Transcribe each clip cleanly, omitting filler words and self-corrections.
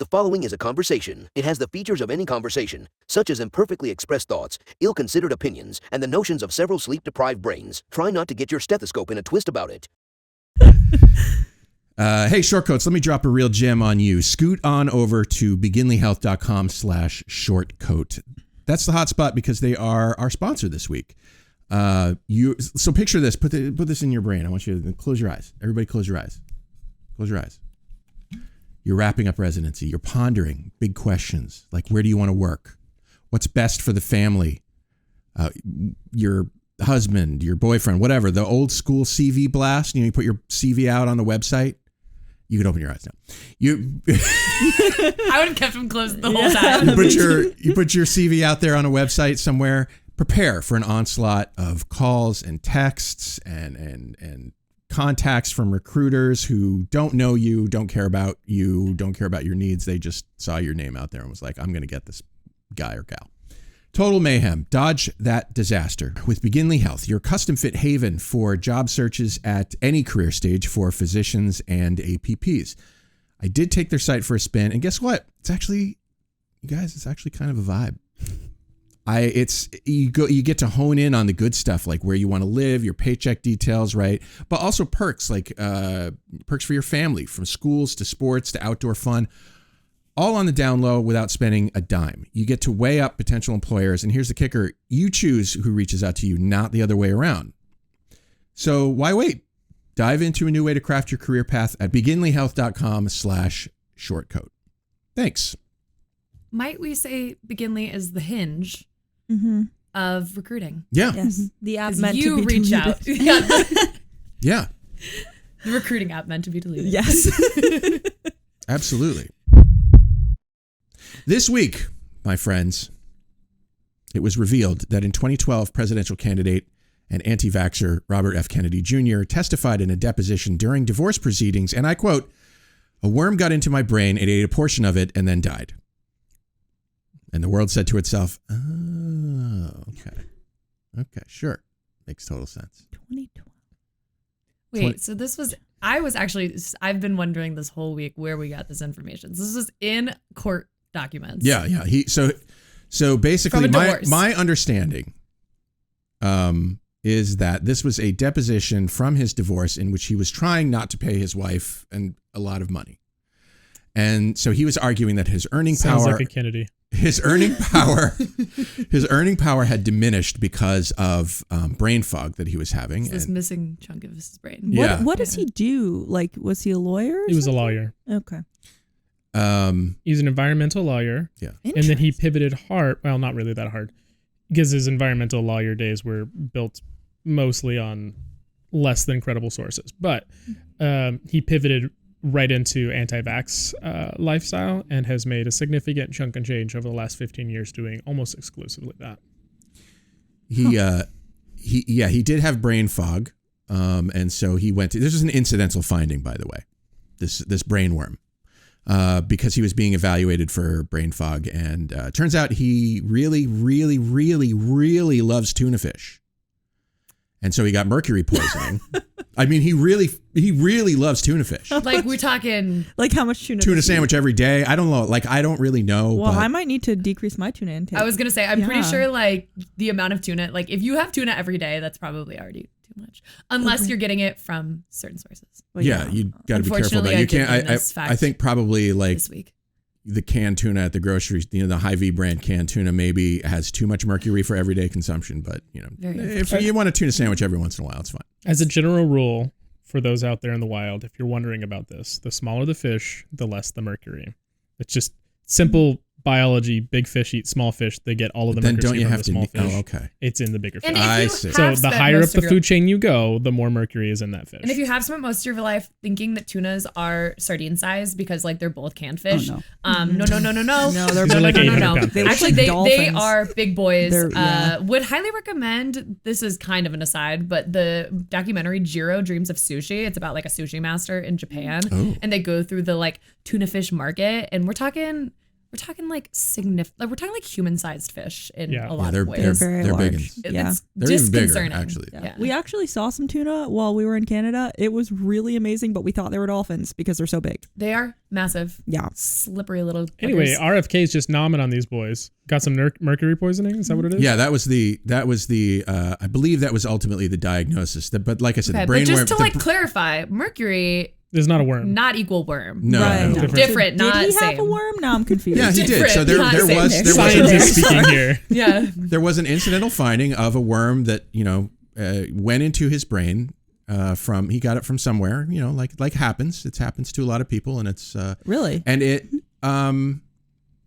The following is a conversation. It has the features of any conversation, such as imperfectly expressed thoughts, ill-considered opinions, and the notions of several sleep-deprived brains. Try not to get your stethoscope in a twist about it. Hey, Shortcoats, let me drop a real gem on you. Scoot on over to beginlyhealth.com/shortcoat. That's the hotspot because they are our sponsor this week. So picture this. Put this in your brain. I want you to close your eyes. Everybody close your eyes. Close your eyes. You're wrapping up residency. You're pondering big questions like, where do you want to work? What's best for the family? Your husband, your boyfriend, whatever. The old school CV blast. You put your CV out on the website. You can open your eyes now. I would have kept them closed the whole time. You put your CV out there on a website somewhere. Prepare for an onslaught of calls and texts and contacts from recruiters who don't know you, don't care about you, don't care about your needs. They just saw your name out there and was like, I'm going to get this guy or gal. Total mayhem. Dodge that disaster with Beginly Health, your custom fit haven for job searches at any career stage for physicians and APPs. I did take their site for a spin, and guess what? It's actually kind of a vibe. You get to hone in on the good stuff, like where you want to live, your paycheck details, right? But also perks, like perks for your family, from schools to sports to outdoor fun, all on the down low without spending a dime. You get to weigh up potential employers, and here's the kicker: you choose who reaches out to you, not the other way around. So why wait? Dive into a new way to craft your career path at beginlyhealth.com/shortcoat. Thanks. Might we say Beginly is the hinge of recruiting? Yeah. Yes. The app meant you to be reach deleted. out. Yeah. The recruiting app meant to be deleted. Yes. Absolutely. This week, my friends, it was revealed that in 2012, presidential candidate and anti-vaxxer Robert F. Kennedy Jr. testified in a deposition during divorce proceedings, and I quote, "A worm got into my brain, it ate a portion of it, and then died." And the world said to itself, oh, okay. Okay, sure. Makes total sense. 2012. Wait, so this was, I've been wondering this whole week where we got this information. This was in court documents. Yeah. So basically my understanding is that this was a deposition from his divorce in which he was trying not to pay his wife and a lot of money. And so he was arguing that his earning Sounds power... like a Kennedy. His earning power had diminished because of brain fog that he was having. It's this missing chunk of his brain. Yeah. What does he do? Like, was he a lawyer? He was a lawyer. Okay. He's an environmental lawyer. Yeah. And then he pivoted hard. Well, not really that hard, because his environmental lawyer days were built mostly on less than credible sources. But he pivoted right into anti-vax lifestyle and has made a significant chunk and change over the last 15 years doing almost exclusively that. He did have brain fog. And so he went to, this is an incidental finding, by the way, this brain worm, because he was being evaluated for brain fog. And turns out he really, really, really, really loves tuna fish. And so he got mercury poisoning. I mean, he really loves tuna fish. Like, we're talking... Like, how much tuna? Tuna sandwich every day. I don't know. Like, I don't really know. Well, I might need to decrease my tuna intake. I was going to say, I'm pretty sure, like, the amount of tuna... Like, if you have tuna every day, that's probably already too much. Unless you're getting it from certain sources. Well, yeah, you got to be careful about it. You can't... I think probably, like... This week. The canned tuna at the grocery, the Hy-Vee brand canned tuna maybe has too much mercury for everyday consumption. But, if you want a tuna sandwich every once in a while, it's fine. As a general rule, for those out there in the wild, if you're wondering about this, the smaller the fish, the less the mercury. It's just simple biology. Big fish eat small fish. They get all of the mercury don't you from have the to small fish. Oh, okay. It's in the bigger fish. I see. So the higher up the food chain you go, the more mercury is in that fish. And if you have spent most of your life thinking that tunas are sardine size because like they're both canned fish, no. No, they're like 800 pounds. Actually, they are big boys. Would highly recommend. This is kind of an aside, but the documentary Jiro Dreams of Sushi. It's about like a sushi master in Japan, and they go through the like tuna fish market, and we're talking we're talking like significant. We're talking like human-sized fish in a lot they're, of ways. They're very they're big large. ones. Yeah. It's They're even bigger, disconcerting. actually. Yeah. We actually saw some tuna while we were in Canada. It was really amazing, but we thought they were dolphins because they're so big. They are massive. Yeah. Slippery little. Anyway, buggers. RFK is just nomming on these boys. Got some mercury poisoning. Is that what it is? Yeah, that was the. I believe that was ultimately the diagnosis. But like I said, Okay, the but brain just worm. to like clarify, mercury There's not a worm. not equal worm. No, Right. no. Different, Did not he same. have a worm? Now I'm confused. Yeah, he did. So Different, not there same. was Scientists speaking here. Yeah. there was an incidental finding of a worm that went into his brain. He got it from somewhere. Like happens. It happens to a lot of people, and it's Really? and it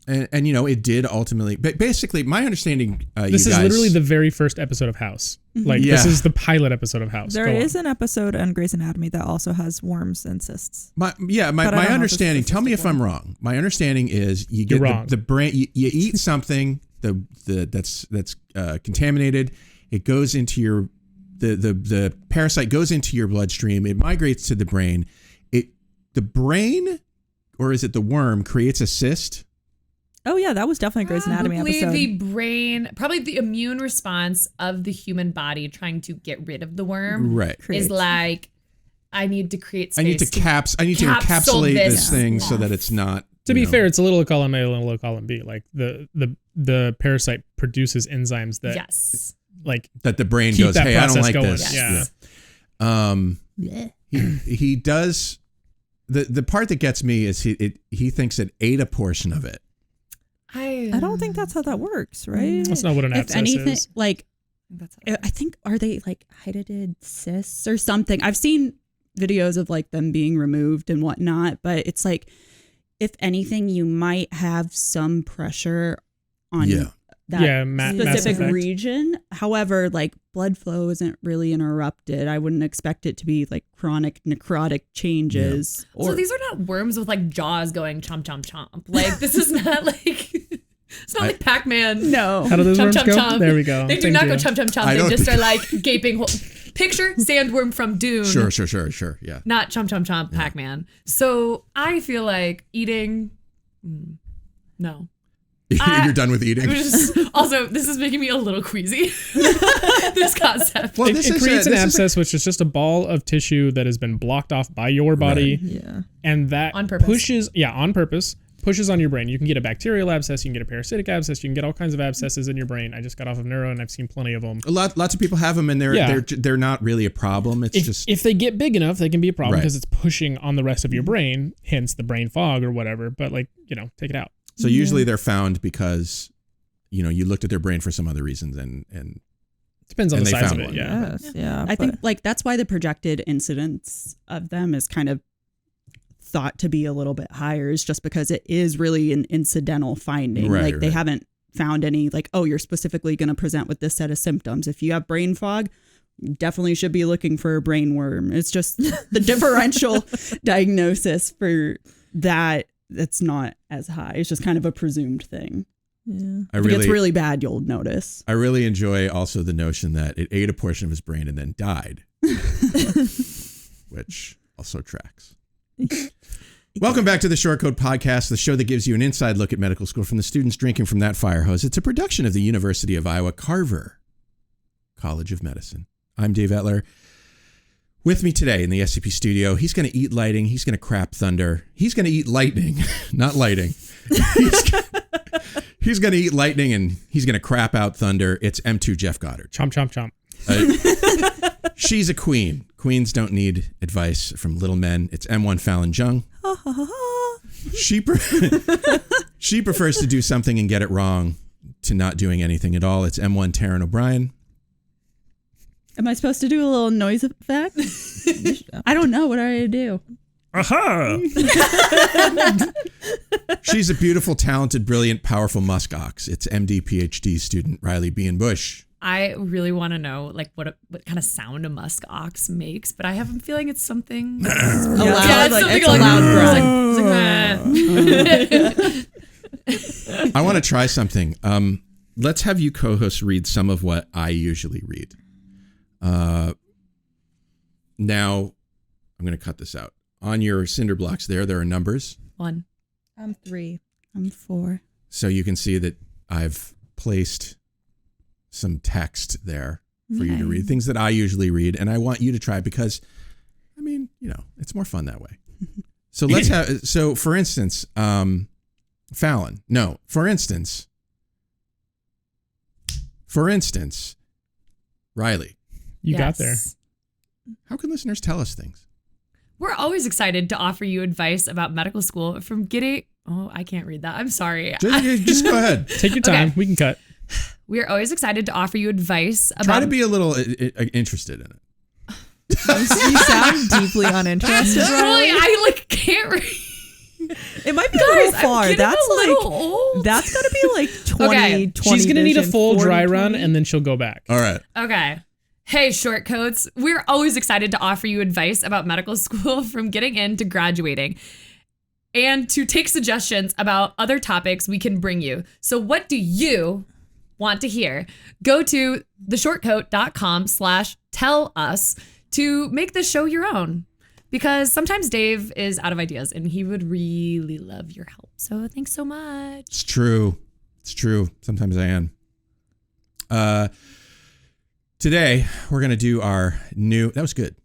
it did ultimately. But basically, my understanding. This is literally the very first episode of House. Like Yeah. this is the pilot episode of House. There Go is on. an episode on Grey's Anatomy that also has worms and cysts. My But I don't know if understanding. it's Tell me if specific I'm wrong. My understanding is you get You're wrong. the brain. You eat something that's contaminated. It goes into your the parasite goes into your bloodstream. It migrates to the brain. The brain, or is it the worm, creates a cyst? Oh yeah, that was definitely a Grey's Anatomy Probably episode. the brain, probably the immune response of the human body trying to get rid of the worm Right. is like, I need to create space. I need to capsule encapsulate this this. thing so that it's not. To be fair, it's a little column A, a little column B. Like the parasite produces enzymes that Yes. like that the brain keep goes, that hey, I don't process like going. this. Yeah. He does. The part that gets me is he thinks it ate a portion of it. I don't think that's how that works, right? That's not what an If abscess anything, is. like That's I think are they like hydatid cysts or something? I've seen videos of like them being removed and whatnot, but it's like if anything, you might have some pressure on that Mass specific effect. region. However, like blood flow isn't really interrupted. I wouldn't expect it to be like chronic necrotic changes. So these are not worms with like jaws going chomp chomp chomp. Like this is not like it's not like Pac-Man. No. How do those Chomp, worms chomp, go? chomp. There we go. They do Thank not you. go chomp chomp chomp. I They don't just think- are like gaping hole. Picture sandworm from Dune. Sure. Yeah. Not chomp chomp chomp Pac-Man. So I feel like eating. No. You're done with eating. Also, this is making me a little queasy. This concept. Well, It this is creates a- an this is a- abscess, which is just a ball of tissue that has been blocked off by your body, Yeah. and that On purpose. pushes on your brain. You can get a bacterial abscess, you can get a parasitic abscess, you can get all kinds of abscesses in your brain. I just got off of neuro, and I've seen plenty of them. Lots of people have them, and they're not really a problem. It's just If they get big enough, they can be a problem Right. because it's pushing on the rest of your brain, hence the brain fog or whatever. But take it out. so usually they're found because you looked at their brain for some other reasons, and Depends on And the they size of found it. one. Yeah. Yes, yeah. I think like that's why the projected incidence of them is kind of thought to be a little bit higher, is just because it is really an incidental finding. Right, like they right. haven't found any like, oh, you're specifically going to present with this set of symptoms. If you have brain fog, you definitely should be looking for a brain worm. It's just the differential diagnosis for that. That's not as high. It's just kind of a presumed thing. Yeah. If it gets really bad, you'll notice. I really enjoy also the notion that it ate a portion of his brain and then died, which also tracks. Welcome back to the Short Code Podcast, the show that gives you an inside look at medical school from the students drinking from that fire hose. It's a production of the University of Iowa Carver College of Medicine. I'm Dave Etler. With me today in the SCP studio, he's going to eat lighting. He's going to crap thunder. He's going to eat lightning, not lighting. He's going to eat lightning and he's going to crap out thunder. It's M2 Jeff Goddard. Chomp, chomp, chomp. She's a queen. Queens don't need advice from little men. It's M1 Fallon Jung. She prefers to do something and get it wrong to not doing anything at all. It's M1 Taryn O'Brien. Am I supposed to do a little noise effect? I don't know. What do I do? Aha! She's a beautiful, talented, brilliant, powerful musk ox. It's MD, PhD student Riley Behan Bush. I really want to know like what kind of sound a musk ox makes, but I have a feeling it's something. A Yeah, loud, it's like, something it's like a loud grunt. grunt. It's like, I want to try something. Let's have you co-hosts read some of what I usually read. Now, I'm going to cut this out. On your cinder blocks there are numbers. 1. I'm 3. I'm 4. So you can see that I've placed some text there for you to read, things that I usually read, and I want you to try because, I mean, you know, it's more fun that way. So let's have, so for instance, Fallon, no, for instance, Riley. You got there. How can listeners tell us things? We're always excited to offer you advice about medical school from getting. Oh, I can't read that. I'm sorry. Just go ahead. Take your time. Okay. We can cut. We're always excited to offer you advice about. Try to be a little interested in it. You sound deeply uninterested. Really, I can't read. It might be a little far. That's old. That's got to be like 20, Okay. 20 She's going to need a vision, full 40, dry run 20. and then she'll go back. All right. Okay. Hey, short coats. We're always excited to offer you advice about medical school from getting in to graduating and to take suggestions about other topics we can bring you. So what do you want to hear? Go to theshortcoat.com/tell us to make this show your own. Because sometimes Dave is out of ideas and he would really love your help. So thanks so much. It's true. It's true. Sometimes I am. Today, we're going to do our new... That was good.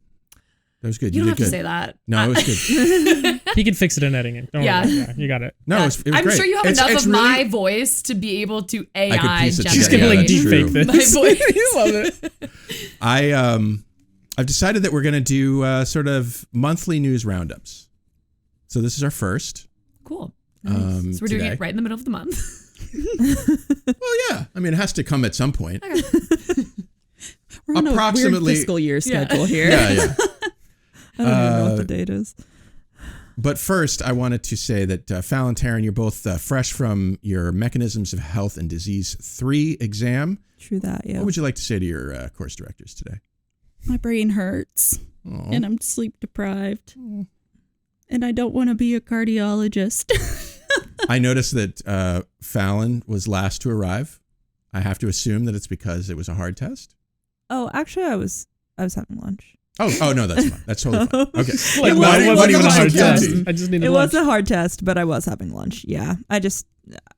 That was good. You don't did have good. to say that. No, it was good. He can fix it in editing. Don't Yeah. worry. Yeah, you got it. No, Yeah. it was I'm great. sure you have It's enough of really- my voice to be able to I could AI piece it She's together. going to Yeah, like that's deep fake true. this. My voice. You love it. I've decided that we're going to do sort of monthly news roundups. So this is our first. Cool. So So we're doing it right in the middle of the month. Well, yeah. I mean, it has to come at some point. We're on Approximately- a weird fiscal year schedule here. Yeah. I don't even know what the date is. But first, I wanted to say that Fallon, Taryn, you're both fresh from your Mechanisms of Health and Disease 3 exam. True that, yeah. What would you like to say to your course directors today? My brain hurts Aw. and I'm sleep deprived. And I don't want to be a cardiologist. I noticed that Fallon was last to arrive. I have to assume that it's because it was a hard test. Oh, actually, I was having lunch. Oh no, that's fine. That's totally fine. Okay. Like, Why do you- it why do wasn't you even a look so hard test. guilty? I just needed It lunch. was a hard test, but I was having lunch. Yeah, I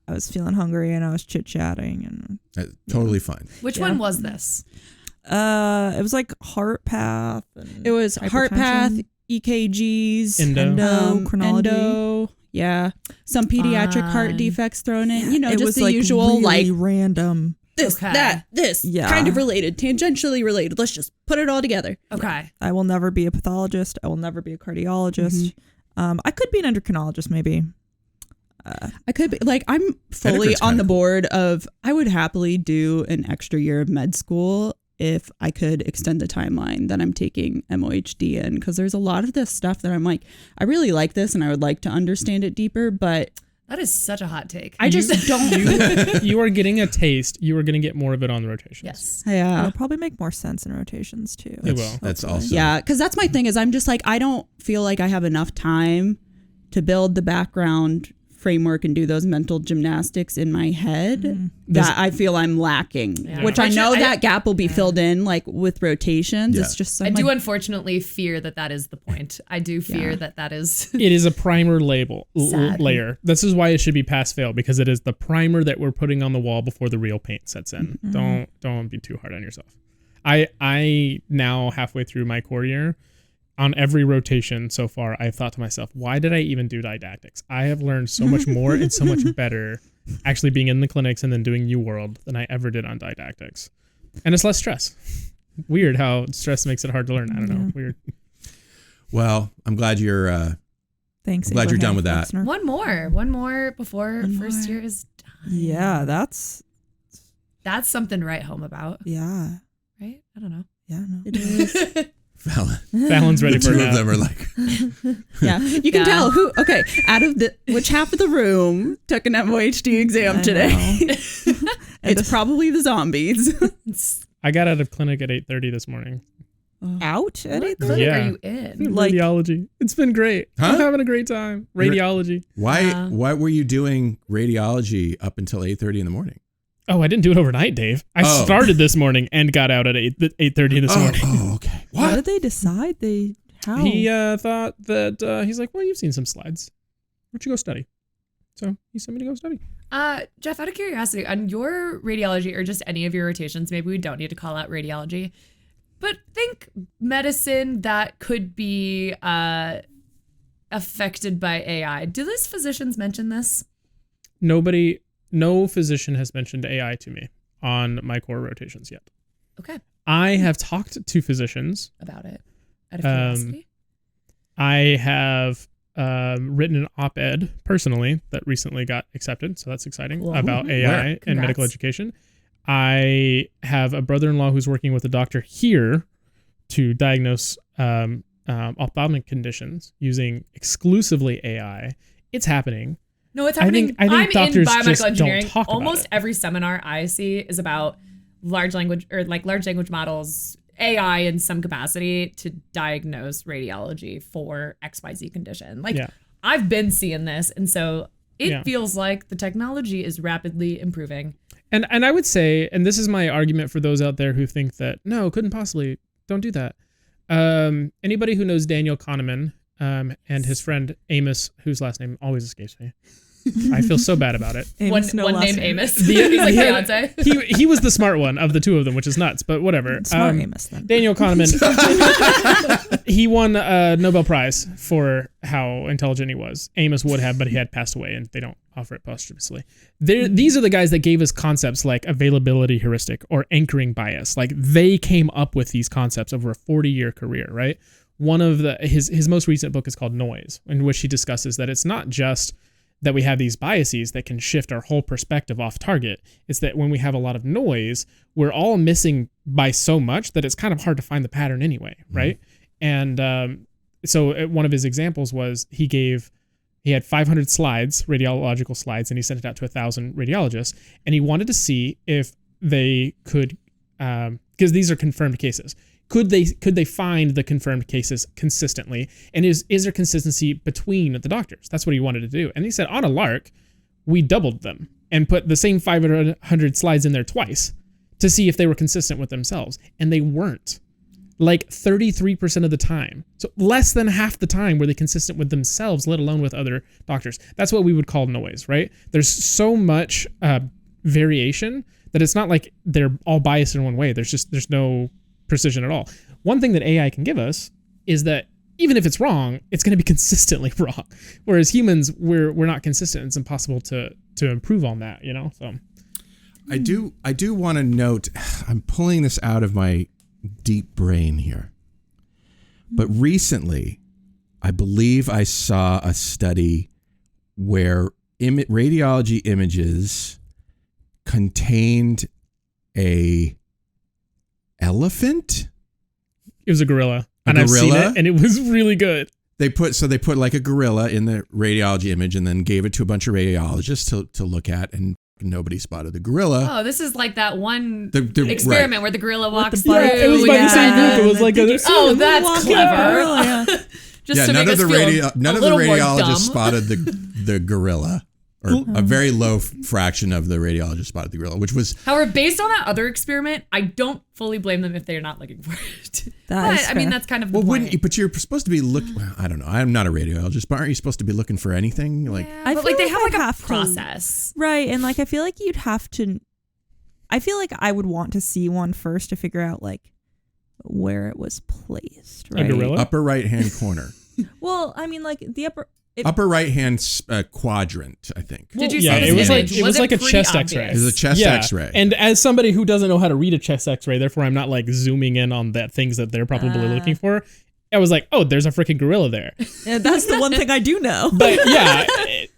was feeling hungry and I was chit chatting and Totally fine. Which Yeah. one was this? it was like heart path. And It was heart path, hypertension, EKGs, endo, chronology. endo. Yeah. Some pediatric heart Fun. defects thrown in. You know, it just was the like usual, really like random. this, Okay. that, this, Yeah. kind of related, tangentially related. Let's just put it all together. Okay. I will never be a pathologist. I will never be a cardiologist. I could be an endocrinologist, maybe. I could be like, I'm fully Endocrine's on kinda the cool. board of, I would happily do an extra year of med school if I could extend the timeline that I'm taking MOHD in, because there's a lot of this stuff that I'm like, I really like this and I would like to understand it deeper, but That is such a hot take. I just don't. You are getting a taste. You are going to get more of it on the rotations. Yes. Yeah. It'll probably make more sense in rotations too. It will. That's also Yeah, because that's my thing is I'm just like, I don't feel like I have enough time to build the background framework and do those mental gymnastics in my head that I feel I'm lacking, Yeah. which I know Which that gap will be filled in like with rotations. Yeah. It's just so I do much- unfortunately fear that is the point. I do fear that is. It is a primer Sad. layer. This is why it should be pass fail, because it is the primer that we're putting on the wall before the real paint sets in. Don't be too hard on yourself. I now halfway through my core year, on every rotation so far, I've thought to myself, why did I even do didactics? I have learned so much more and so much better actually being in the clinics and then doing UWorld than I ever did on didactics. And it's less stress. Weird how stress makes it hard to learn. I don't know. Weird. Well, I'm glad you're Thanks. I'm glad you're done Abraham with that. Flexner. One more before One first more. year is done. Yeah, that's Something to write home about, yeah. right? I don't know. Yeah, no. It is. Fallon. Fallon's ready The for two it of now. them are like, Yeah, you can Yeah. tell who. Okay, out of which half of the room took an MOHD exam I today? know. It's probably the zombies. I got out of clinic at 8:30 this morning. Out at What 8:30? clinic Yeah. are you in? Like- Radiology. It's been great. Huh? I'm having a great time. Radiology. Yeah. why were you doing radiology up until 8:30 in the morning? Oh, I didn't do it overnight, Dave. I Oh. started this morning and got out at 8:30 this morning. Oh, okay. How What? did they decide how? He thought that he's like, well, you've seen some slides. Why don't you go study? So he sent me to go study. Jeff, out of curiosity, on your radiology or just any of your rotations, maybe we don't need to call out radiology, but think medicine that could be affected by AI. Do those physicians mention this? No physician has mentioned AI to me on my core rotations yet. Okay. I have talked to physicians About it, out of curiosity. I have written an op-ed personally that recently got accepted, so that's exciting, about AI and medical education. I have a brother-in-law who's working with a doctor here to diagnose ophthalmic conditions using exclusively AI. It's happening. No, it's happening. I think I'm in doctors just biomedical don't engineering. talk about Almost it. every seminar I see is about large language models, AI in some capacity to diagnose radiology for XYZ condition. Like I've been seeing this. And so it feels like the technology is rapidly improving. And I would say, and this is my argument for those out there who think that, no, couldn't possibly, don't do that. Anybody who knows Daniel Kahneman and his friend Amos, whose last name always escapes me. I feel so bad about it. Amos, one named Amos. He's like Beyonce. He was the smart one of the two of them, which is nuts, but whatever. Smart Amos then. Daniel Kahneman, he won a Nobel Prize for how intelligent he was. Amos would have, but he had passed away, and they don't offer it posthumously. These are the guys that gave us concepts like availability heuristic or anchoring bias. Like they came up with these concepts over a 40-year career, right? One of his most recent book is called Noise, in which he discusses that it's not just that we have these biases that can shift our whole perspective off target. It's that when we have a lot of noise, we're all missing by so much that it's kind of hard to find the pattern anyway, right? And so one of his examples was he had 500 slides, radiological slides, and he sent it out to 1,000 radiologists, and he wanted to see if they could, because these are confirmed cases, could they find the confirmed cases consistently? And is there consistency between the doctors? That's what he wanted to do. And he said, on a lark, we doubled them and put the same 500 slides in there twice to see if they were consistent with themselves. And they weren't. Like 33% of the time. So less than half the time were they consistent with themselves, let alone with other doctors. That's what we would call noise, right? There's so much variation that it's not like they're all biased in one way. There's no precision at all. One thing that AI can give us is that even if it's wrong, it's going to be consistently wrong. Whereas humans, we're not consistent. It's impossible to improve on that, you know? So I do want to note, I'm pulling this out of my deep brain here. But recently, I believe I saw a study where radiology images contained a elephant? It was a gorilla. I've seen it, and it was really good. They put like a gorilla in the radiology image and then gave it to a bunch of radiologists to look at, and nobody spotted the gorilla. Oh, this is like that one the experiment where the gorilla walks through. It was by the same group. It was like that's clever. Just none of the radiologists spotted the gorilla. Or a very low fraction of the radiologists spotted the gorilla, which was... However, based on that other experiment, I don't fully blame them if they're not looking for it. I mean, that's kind of the point. But you're supposed to be looking... Well, I don't know. I'm not a radiologist, but aren't you supposed to be looking for anything? Like, yeah, but like they have like a process. Right, and like I feel like you'd have to... I feel like I would want to see one first to figure out like where it was placed, right? A gorilla? Upper right-hand corner. Well, I mean like the upper right-hand quadrant, I think. Did you see it was like a chest X-ray. It was a chest X-ray. And as somebody who doesn't know how to read a chest X-ray, therefore I'm not like zooming in on that things that they're probably looking for. I was like, oh, there's a freaking gorilla there. Yeah, that's the one thing I do know. But yeah,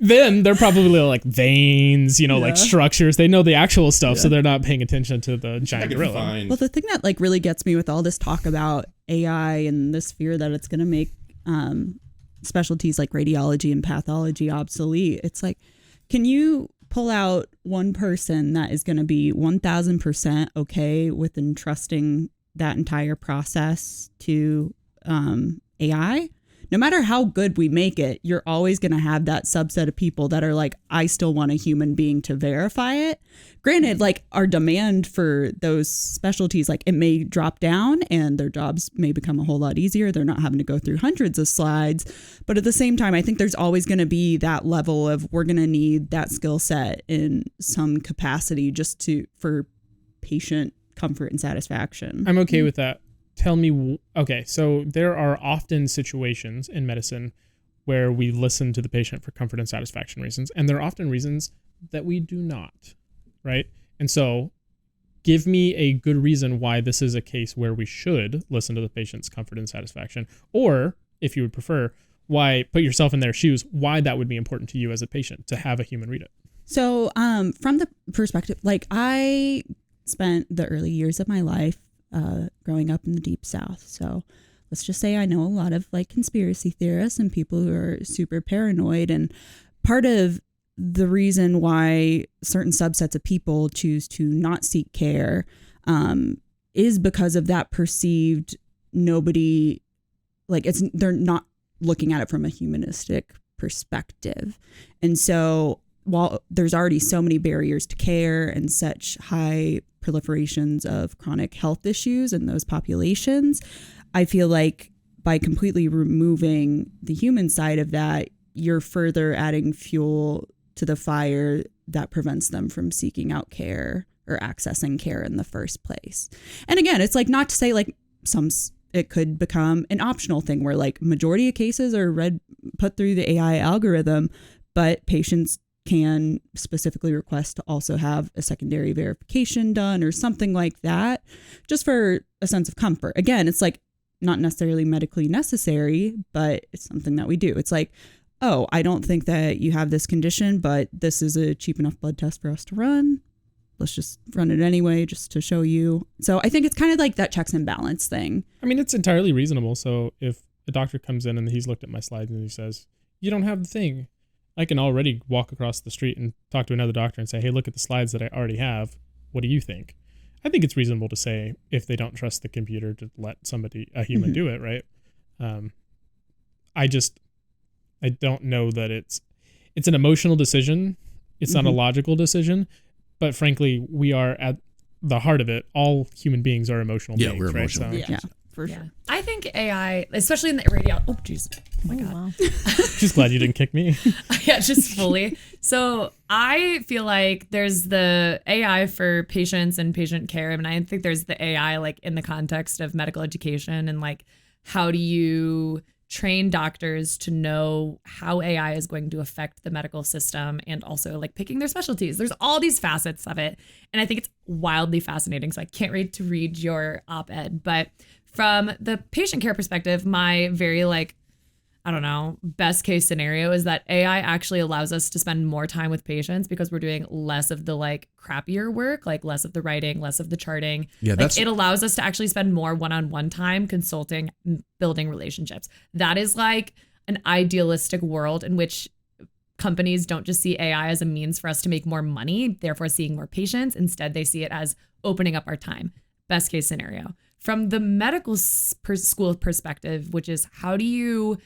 then they're probably like veins, like structures. They know the actual stuff, so they're not paying attention to the giant gorilla. Well, the thing that like really gets me with all this talk about AI and this fear that it's going to make specialties like radiology and pathology obsolete, it's like, can you pull out one person that is going to be 1000% okay with entrusting that entire process to AI? no matter how good we make it, you're always going to have that subset of people that are like, I still want a human being to verify it. Granted, like our demand for those specialties, like it may drop down and their jobs may become a whole lot easier. They're not having to go through hundreds of slides. But at the same time, I think there's always going to be that level of we're going to need that skill set in some capacity just for patient comfort and satisfaction. I'm okay with that. Tell me, okay, so there are often situations in medicine where we listen to the patient for comfort and satisfaction reasons, and there are often reasons that we do not, right? And so give me a good reason why this is a case where we should listen to the patient's comfort and satisfaction, or if you would prefer, why, put yourself in their shoes, why that would be important to you as a patient to have a human read it. So from the perspective, like I spent the early years of my life growing up in the deep South. So let's just say I know a lot of like conspiracy theorists and people who are super paranoid. And part of the reason why certain subsets of people choose to not seek care is because of that perceived nobody, like they're not looking at it from a humanistic perspective. And so while there's already so many barriers to care and such high proliferations of chronic health issues in those populations, I feel like by completely removing the human side of that, you're further adding fuel to the fire that prevents them from seeking out care or accessing care in the first place. And again, it's like not to say like it could become an optional thing where like majority of cases are put through the AI algorithm, but patients can specifically request to also have a secondary verification done or something like that, just for a sense of comfort. Again, it's like not necessarily medically necessary, but it's something that we do. It's like, oh, I don't think that you have this condition, but this is a cheap enough blood test for us to run. Let's just run it anyway, just to show you. So I think it's kind of like that checks and balance thing. I mean, it's entirely reasonable. So if a doctor comes in and he's looked at my slides and he says, you don't have the thing, I can already walk across the street and talk to another doctor and say, hey, look at the slides that I already have. What do you think? I think it's reasonable to say, if they don't trust the computer, to let a human do it, right? I don't know that it's an emotional decision. It's not a logical decision. But frankly, we are at the heart of it. All human beings are emotional beings, we're right? emotional. So, Yeah, for sure. I think AI, especially in the radiology. Oh, jeez. Oh my God. Wow. just glad you didn't kick me. Yeah, just fully. So I feel like there's the AI for patients and patient care. I mean, I think there's the AI like in the context of medical education and like how do you train doctors to know how AI is going to affect the medical system and also like picking their specialties. There's all these facets of it. And I think it's wildly fascinating. So I can't wait to read your op-ed. But from the patient care perspective, my very best case scenario is that AI actually allows us to spend more time with patients because we're doing less of the like crappier work, like less of the writing, less of the charting. Yeah, like it allows us to actually spend more one-on-one time consulting, building relationships. That is like an idealistic world in which companies don't just see AI as a means for us to make more money, therefore seeing more patients. Instead, they see it as opening up our time. Best case scenario. From the medical school perspective, which is how do you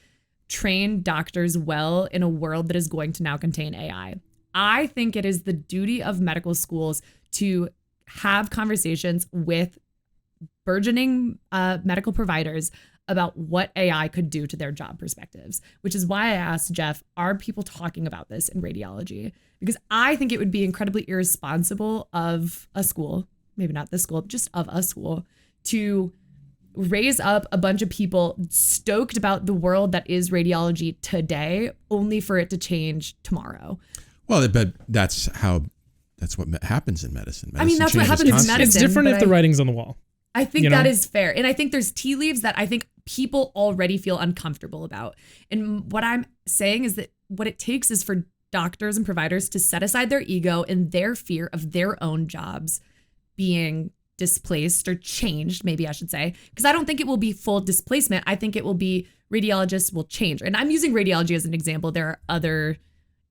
train doctors well in a world that is going to now contain AI? I think it is the duty of medical schools to have conversations with burgeoning medical providers about what AI could do to their job perspectives, which is why I asked Jeff, are people talking about this in radiology? Because I think it would be incredibly irresponsible of a school, maybe not the school, but just of a school, to raise up a bunch of people stoked about the world that is radiology today, only for it to change tomorrow. Well, but that's what happens in medicine. I mean, that's what happens in medicine. It's different if the writing's on the wall. I think that is fair. And I think there's tea leaves that I think people already feel uncomfortable about. And what I'm saying is that what it takes is for doctors and providers to set aside their ego and their fear of their own jobs being displaced or changed, maybe I should say, because I don't think it will be full displacement. I think it will be radiologists will change. And I'm using radiology as an example. There are other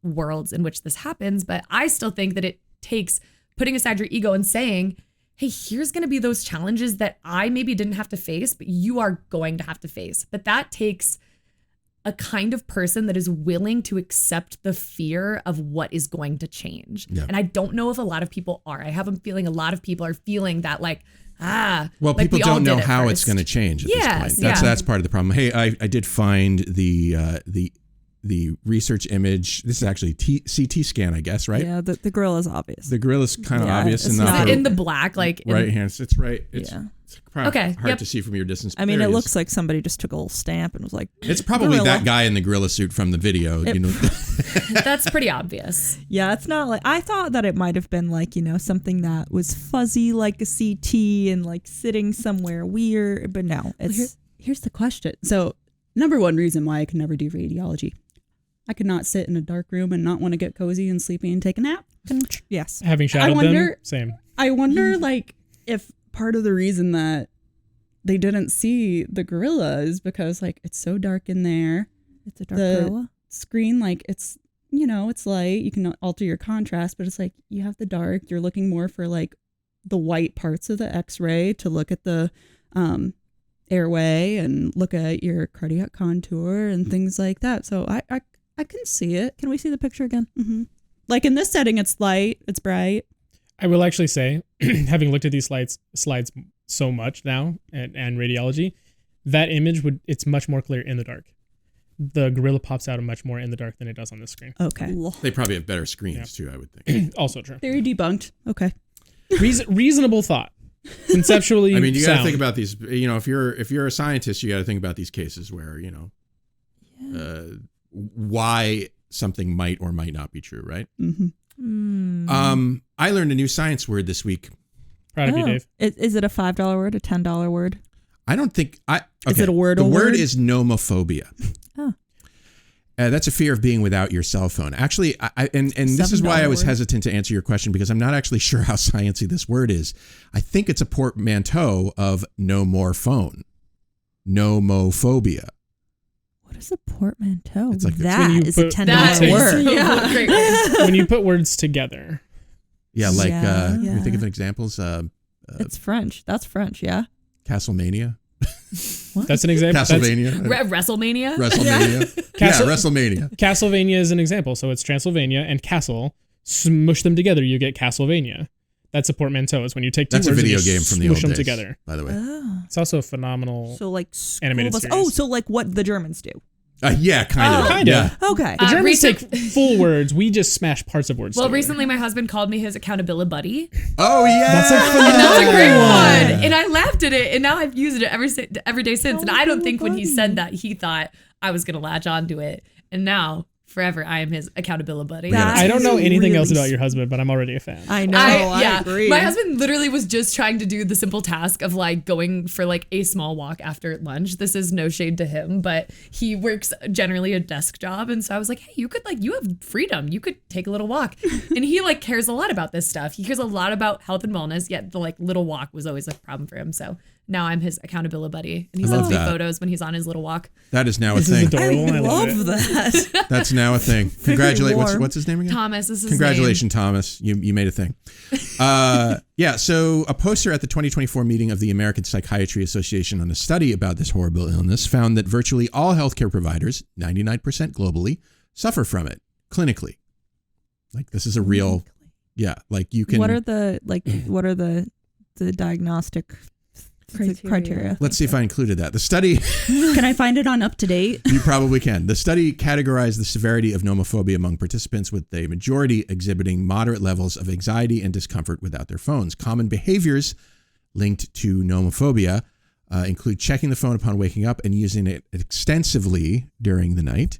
worlds in which this happens, but I still think that it takes putting aside your ego and saying, hey, here's going to be those challenges that I maybe didn't have to face, but you are going to have to face. But that takes a kind of person that is willing to accept the fear of what is going to change. Yeah. And I don't know if a lot of people are. I have a feeling a lot of people are feeling that like, well, Well, like people we all don't know did at how it's first. going to change at Yes, this point. yeah. That's part of the problem. Hey, I did find the research image. This is actually CT scan, I guess, right? Yeah, the gorilla's obvious. The gorilla's kind of Yeah, obvious it's in the not- upper In the black, like in- right hand. It's right. It's, Yeah. it's probably Okay, hard yep. to see from your distance. I mean, There it he looks is. like somebody just took a little stamp and was like, It's probably gorilla. that guy in the gorilla suit from the video. It- You know, That's pretty obvious. Yeah, it's not like I thought that it might have been like, something that was fuzzy like a CT and like sitting somewhere weird, but no, it's Here's the question. So, number one reason why I can never do radiology. I could not sit in a dark room and not want to get cozy and sleepy and take a nap. yes. Having shadowed wonder- them, same. I wonder, like, if part of the reason that they didn't see the gorilla is because, like, it's so dark in there. It's a dark The gorilla. screen, like, it's, it's light. You can alter your contrast, but it's like you have the dark. You're looking more for, like, the white parts of the x-ray to look at the airway and look at your cardiac contour and things like that. So I can see it. Can we see the picture again? Mm-hmm. Like in this setting, it's light, it's bright. I will actually say, having looked at these slides so much now and radiology, that image it's much more clear in the dark. The gorilla pops out much more in the dark than it does on this screen. Okay. they probably have better screens too. I would think. Also true. Theory debunked. Okay. Reasonable thought. Conceptually, I mean, you got to sound. think about these. If you're a scientist, you got to think about these cases where why something might or might not be true, right? Mm-hmm. I learned a new science word this week. Proud of you, Oh. Dave. Is it a $5 word, a $10 word? I don't think Is it a word? The a word word is nomophobia. Oh. That's a fear of being without your cell phone. Actually, and this is why I was $7 word. hesitant to answer your question, because I'm not actually sure how sciencey this word is. I think it's a portmanteau of no more phone, nomophobia. What is a portmanteau? It's like- It's that when you is a put- $10 That is word. so Yeah. great word. When you put words together. Yeah, like Yeah. can we think of examples? It's French. That's French, yeah. Castlemania, That's an example. That's- Castlevania, WrestleMania. WrestleMania, Castle- Wrestlemania. Castlevania is an example. So it's Transylvania and Castle. Smush them together, you get Castlevania. That's a portmanteau. It's when you take two That's a words and video you game from the smush old them days, together. by the way. Oh. It's also a phenomenal. So like Animated school bus. series. Oh, so like what the Germans do. Yeah, kind of. Kind of. Yeah. Okay. The Germans recent- take full words. We just smash parts of words. Well, together. recently my husband called me his accountability buddy. Oh yeah, That's a That was a great Yeah. one. And I laughed at it. And now I've used it every day since. And I don't think when he said that, he thought I was going to latch onto it. And now, forever, I am his accountability buddy. That I don't know is anything else really about your husband, but I'm already a fan. I know. I agree. My husband literally was just trying to do the simple task of like going for like a small walk after lunch. This is no shade to him, but he works generally a desk job. And so I was like, hey, you have freedom. You could take a little walk. And he like cares a lot about this stuff. He cares a lot about health and wellness, yet the like little walk was always a problem for him. So now I'm his accountability buddy. And he I love sends me that. photos when he's on his little walk. That is now This a is thing. adorable. I love love it. that. That's now a thing. Congratulate. warm. What's his name again? Thomas is his Congratulations, Thomas. You made a thing. Yeah. So a poster at the 2024 meeting of the American Psychiatry Association on a study about this horrible illness found that virtually all healthcare providers, 99% globally, suffer from it clinically. Like this is a real, yeah. Like you can. What are the diagnostic criteria? Let's see if I included that. The study. Can I find it on Up to Date? You probably can. The study categorized the severity of nomophobia among participants, with the majority exhibiting moderate levels of anxiety and discomfort without their phones. Common behaviors linked to nomophobia include checking the phone upon waking up and using it extensively during the night.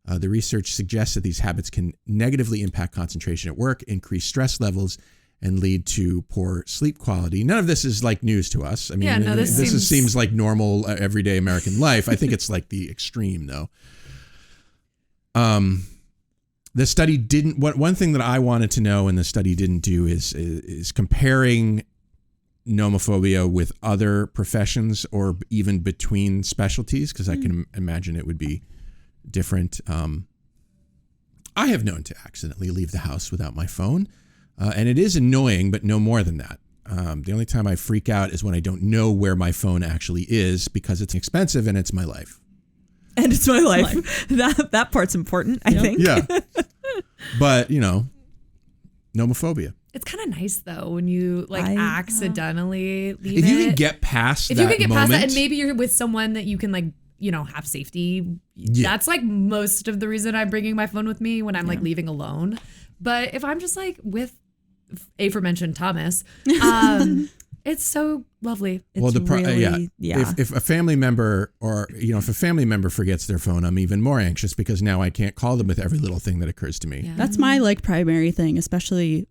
The research suggests that these habits can negatively impact concentration at work, increase stress levels, and lead to poor sleep quality. None of this is like news to us. I mean, Yeah, no, this seems- seems like normal everyday American life. I think it's like the extreme though. The study didn't. One thing that I wanted to know, and the study didn't do, is comparing nomophobia with other professions or even between specialties, because I can imagine it would be different. I have known to accidentally leave the house without my phone. And it is annoying, but no more than that. The only time I freak out is when I don't know where my phone actually is because it's expensive and it's my life. And it's my life. That part's important, I think. Yeah. But, nomophobia. It's kind of nice though when you accidentally leave If you it. can get past If that you can get past that, moment, and maybe you're with someone that you can have safety. Yeah. That's like most of the reason I'm bringing my phone with me when I'm like leaving alone. But if I'm just like with aforementioned Thomas, it's so lovely. Well, It's If a family member if a family member forgets their phone, I'm even more anxious because now I can't call them with every little thing that occurs to me. Yeah. That's my primary thing, especially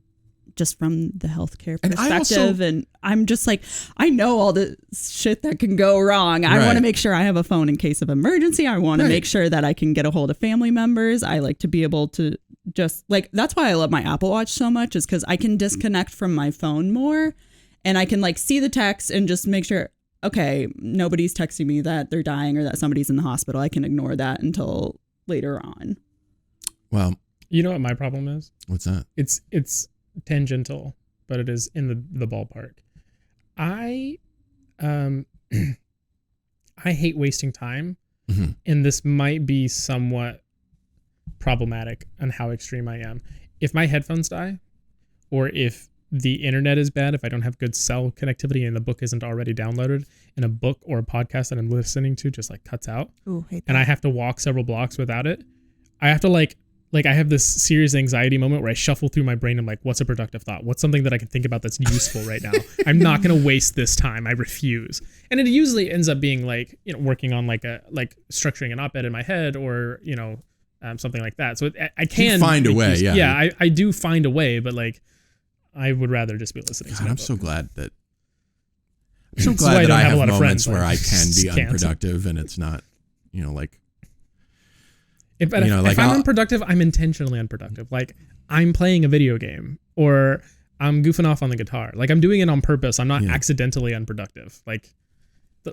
just from the healthcare And I perspective. And I'm just I know all the shit that can go wrong. I want to make sure I have a phone in case of emergency. I want to make sure that I can get a hold of family members. I like to be able to just that's why I love my Apple Watch so much, is because I can disconnect from my phone more and I can see the text and just make sure, okay, nobody's texting me that they're dying or that somebody's in the hospital. I can ignore that until later on. Well, You know what my problem is? what's that? It's tangential, but it is in the ballpark. I hate wasting time, and this might be somewhat problematic on how extreme I am. If my headphones die, or if the internet is bad, if I don't have good cell connectivity and the book isn't already downloaded, and a book or a podcast that I'm listening to just cuts out, Ooh, hate that. and I have to walk several blocks without it, I have to I have this serious anxiety moment where I shuffle through my brain. I'm like, what's a productive thought? What's something that I can think about that's useful right now? I'm not going to waste this time. I refuse. And it usually ends up being working on structuring an op-ed in my head or, something like that. So I can You find a way. useful. Yeah. Yeah, I do find a way, but I would rather just be listening to God, my I'm book. so glad that This is why I don't have a lot of moments friends. where I Like, can be just can't. unproductive and it's not, If You know, if like, I'm I'll- unproductive, I'm intentionally unproductive. I'm playing a video game or I'm goofing off on the guitar. I'm doing it on purpose. I'm not accidentally unproductive.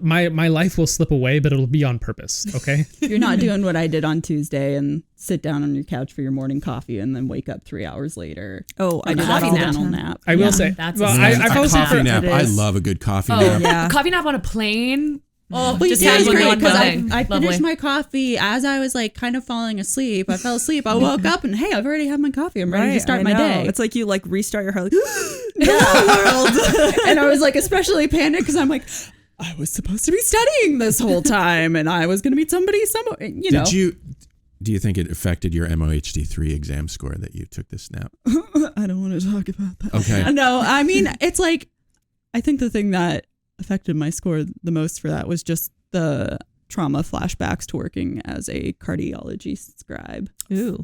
My life will slip away, but it'll be on purpose. Okay. You're not doing what I did on Tuesday and sit down on your couch for your morning coffee and then wake up 3 hours later. Oh, I I do did that an all the accidental time. nap. I will say. That's Well, a I fell asleep coffee for nap. It I is. love a good coffee Oh, nap. Yeah. a coffee nap on a plane. Oh, Well, just yeah, had it's one great on because Monday. I Lovely. finished my coffee as I was kind of falling asleep. I fell asleep. I woke up and hey, I've already had my coffee. I'm ready to start my day. It's like you restart your heart. And I was especially panicked because I'm I was supposed to be studying this whole time and I was going to meet somebody somewhere, Do you think it affected your MOHD3 exam score that you took this nap? I don't want to talk about that. Okay. No, I mean, it's I think the thing that affected my score the most for that was just the trauma flashbacks to working as a cardiology scribe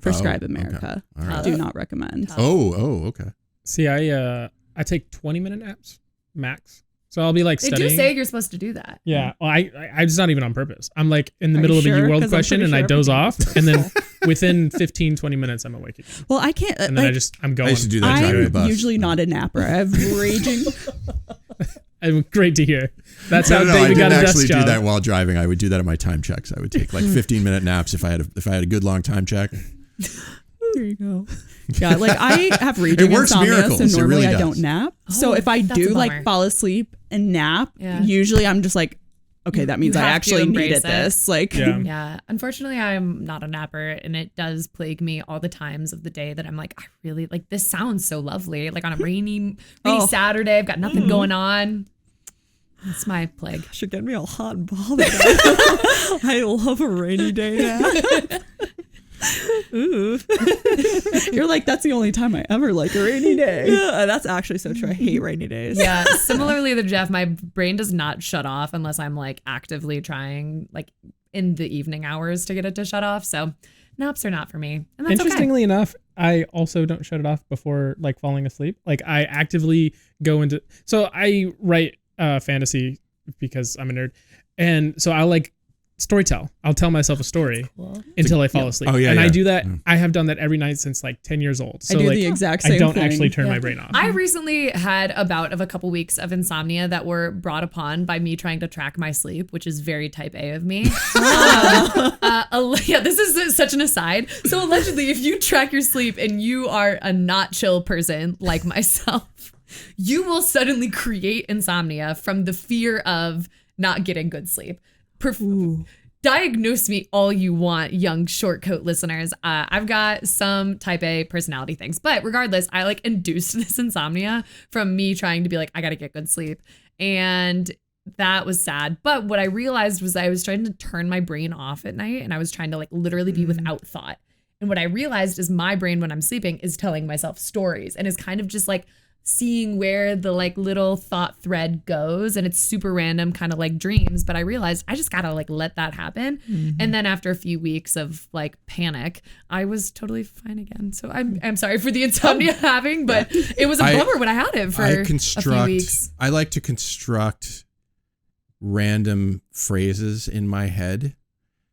for Scribe America. Okay. All right. Do not recommend. Oh, okay. See, I take 20-minute naps max. So I'll be They studying. do say you're supposed to do that. Yeah, well, I'm just not even on purpose. I'm in the Are middle you of a sure? U-World 'Cause I'm question pretty and I sure doze everything off, and then within 15, 20 minutes I'm awake again. Well, I can't. And then I'm going. I used to do that driving a I'm bus. usually not a napper. I have raging. Great to hear. That's how I David got didn't a desk actually job. do that while driving. I would do that at my time checks. I would take 15-minute naps if I had a good long time check. There you go. Yeah, I have raging It works insomnia, miracles. so It normally really I does. don't nap. So if I that's do a bummer. fall asleep and nap, Yeah. usually I'm just okay, that means You I have to actually embrace needed it. this. Yeah. Yeah. Unfortunately, I'm not a napper, and it does plague me all the times of the day that I'm I really this sounds so lovely. On a rainy Saturday, I've got nothing going on. That's my plague. Should get me all hot and bothered. I love a rainy day nap. Ooh. You're that's the only time I ever like a rainy day. Yeah, that's actually so true. I hate rainy days. Yeah. Similarly to Jeff, my brain does not shut off unless I'm actively trying in the evening hours to get it to shut off. So naps are not for me. And that's Interestingly enough, I also don't shut it off before falling asleep. I actively go into. So I write fantasy because I'm a nerd, and so I'll storytell. I'll tell myself a story until I fall asleep. Oh, yeah, Mm. and yeah. I do that. I have done that every night since 10 years old. So I do the exact same I don't thing. actually turn my brain off. I recently had a bout of a couple weeks of insomnia that were brought upon by me trying to track my sleep, which is very type A of me. Yeah, this is such an aside. So allegedly, if you track your sleep and you are a not chill person like myself, you will suddenly create insomnia from the fear of not getting good sleep. diagnose me all you want, young short coat listeners. I've got some type A personality things, but regardless, I like induced this insomnia from me trying to be like, I gotta get good sleep. And that was sad. But what I realized was I was trying to turn my brain off at night, and I was trying to like literally be without thought. And what I realized is my brain when I'm sleeping is telling myself stories and is kind of just like seeing where the like little thought thread goes, and it's super random, kind of like dreams. But I realized I just gotta like let that happen. And then after a few weeks of like panic, I was totally fine again. So I'm sorry for the insomnia having, but it was a bummer when I had it for a few weeks. I like to construct random phrases in my head.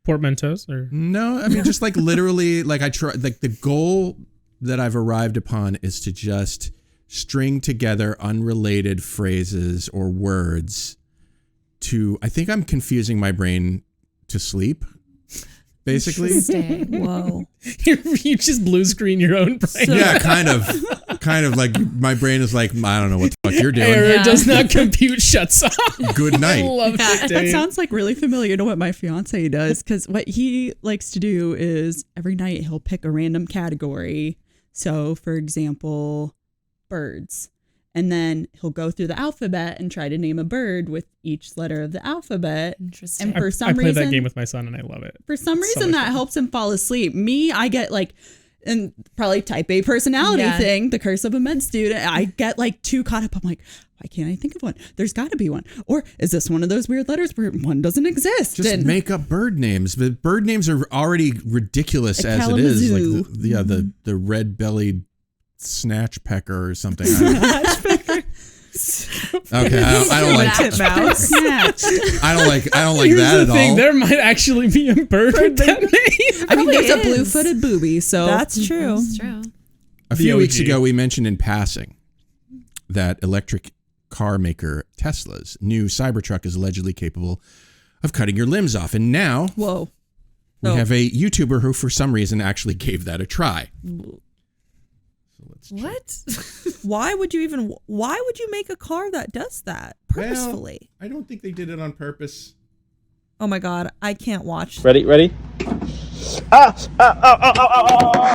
Portmanteaus or no, I mean just like literally, like I try, like the goal that I've arrived upon is to just string together unrelated phrases or words to, I think I'm confusing my brain to sleep, basically. Whoa. You just blue screen your own brain. Yeah, kind of like my brain is like, I don't know what the fuck you're doing. Error does not compute, shuts off. Good night. I love That that. sounds like really familiar to what my fiance does, because what he likes to do is every night he'll pick a random category. So, for example, birds. And then he'll go through the alphabet and try to name a bird with each letter of the alphabet. Interesting. And for some I play reason, that game with my son and I love it. for some It's so reason much that fun. helps him fall asleep. Me, I get like, and probably type A personality Yeah. thing, the curse of a med student. I get like too caught up. I'm like, why can't I think of one? There's got to be one. Or is this one of those weird letters where one doesn't exist? Just And make up bird names. The bird names are already ridiculous as it is. Like the red-bellied snatch pecker or something. Okay, I don't like Mouse. I don't like Here's that the at thing, all. there might actually be a bird with that name. I mean, there's a Probably is. blue-footed booby, so That's true. It's true. A few The weeks OG. ago, we mentioned in passing that electric car maker Tesla's new Cybertruck is allegedly capable of cutting your limbs off. And now whoa. we Oh. have a YouTuber who, for some reason, actually gave that a try. So let's check. What? Why would you make a car that does that purposefully? I don't think they did it on purpose. Oh my God, I can't watch. Ready?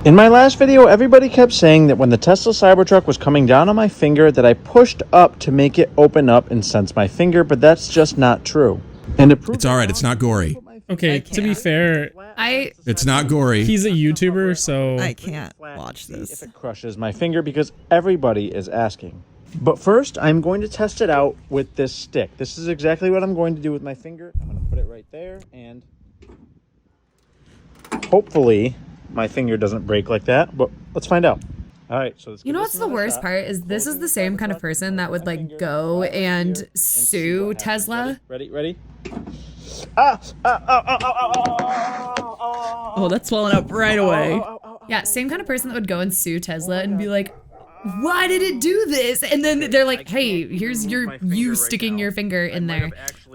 In my last video, everybody kept saying that when the Tesla Cybertruck was coming down on my finger that I pushed up to make it open up and sense my finger, but that's just not true. And to prove It's all right. It's not gory. Okay, to be fair, It's not gory. he's a YouTuber, so I can't watch this. if it crushes my finger because everybody is asking. But first, I'm going to test it out with this stick. This is exactly what I'm going to do with my finger. I'm going to put it right there, and hopefully my finger doesn't break like that, but let's find out. All right, so let's You give know this what's the another worst shot. part is this is the same kind of person that would like go and sue Tesla. Ready? Oh, that's swelling up right away. Yeah, same kind of person that would go and sue Tesla and be like, why did it do this? And then they're like, hey, here's you sticking your finger in there.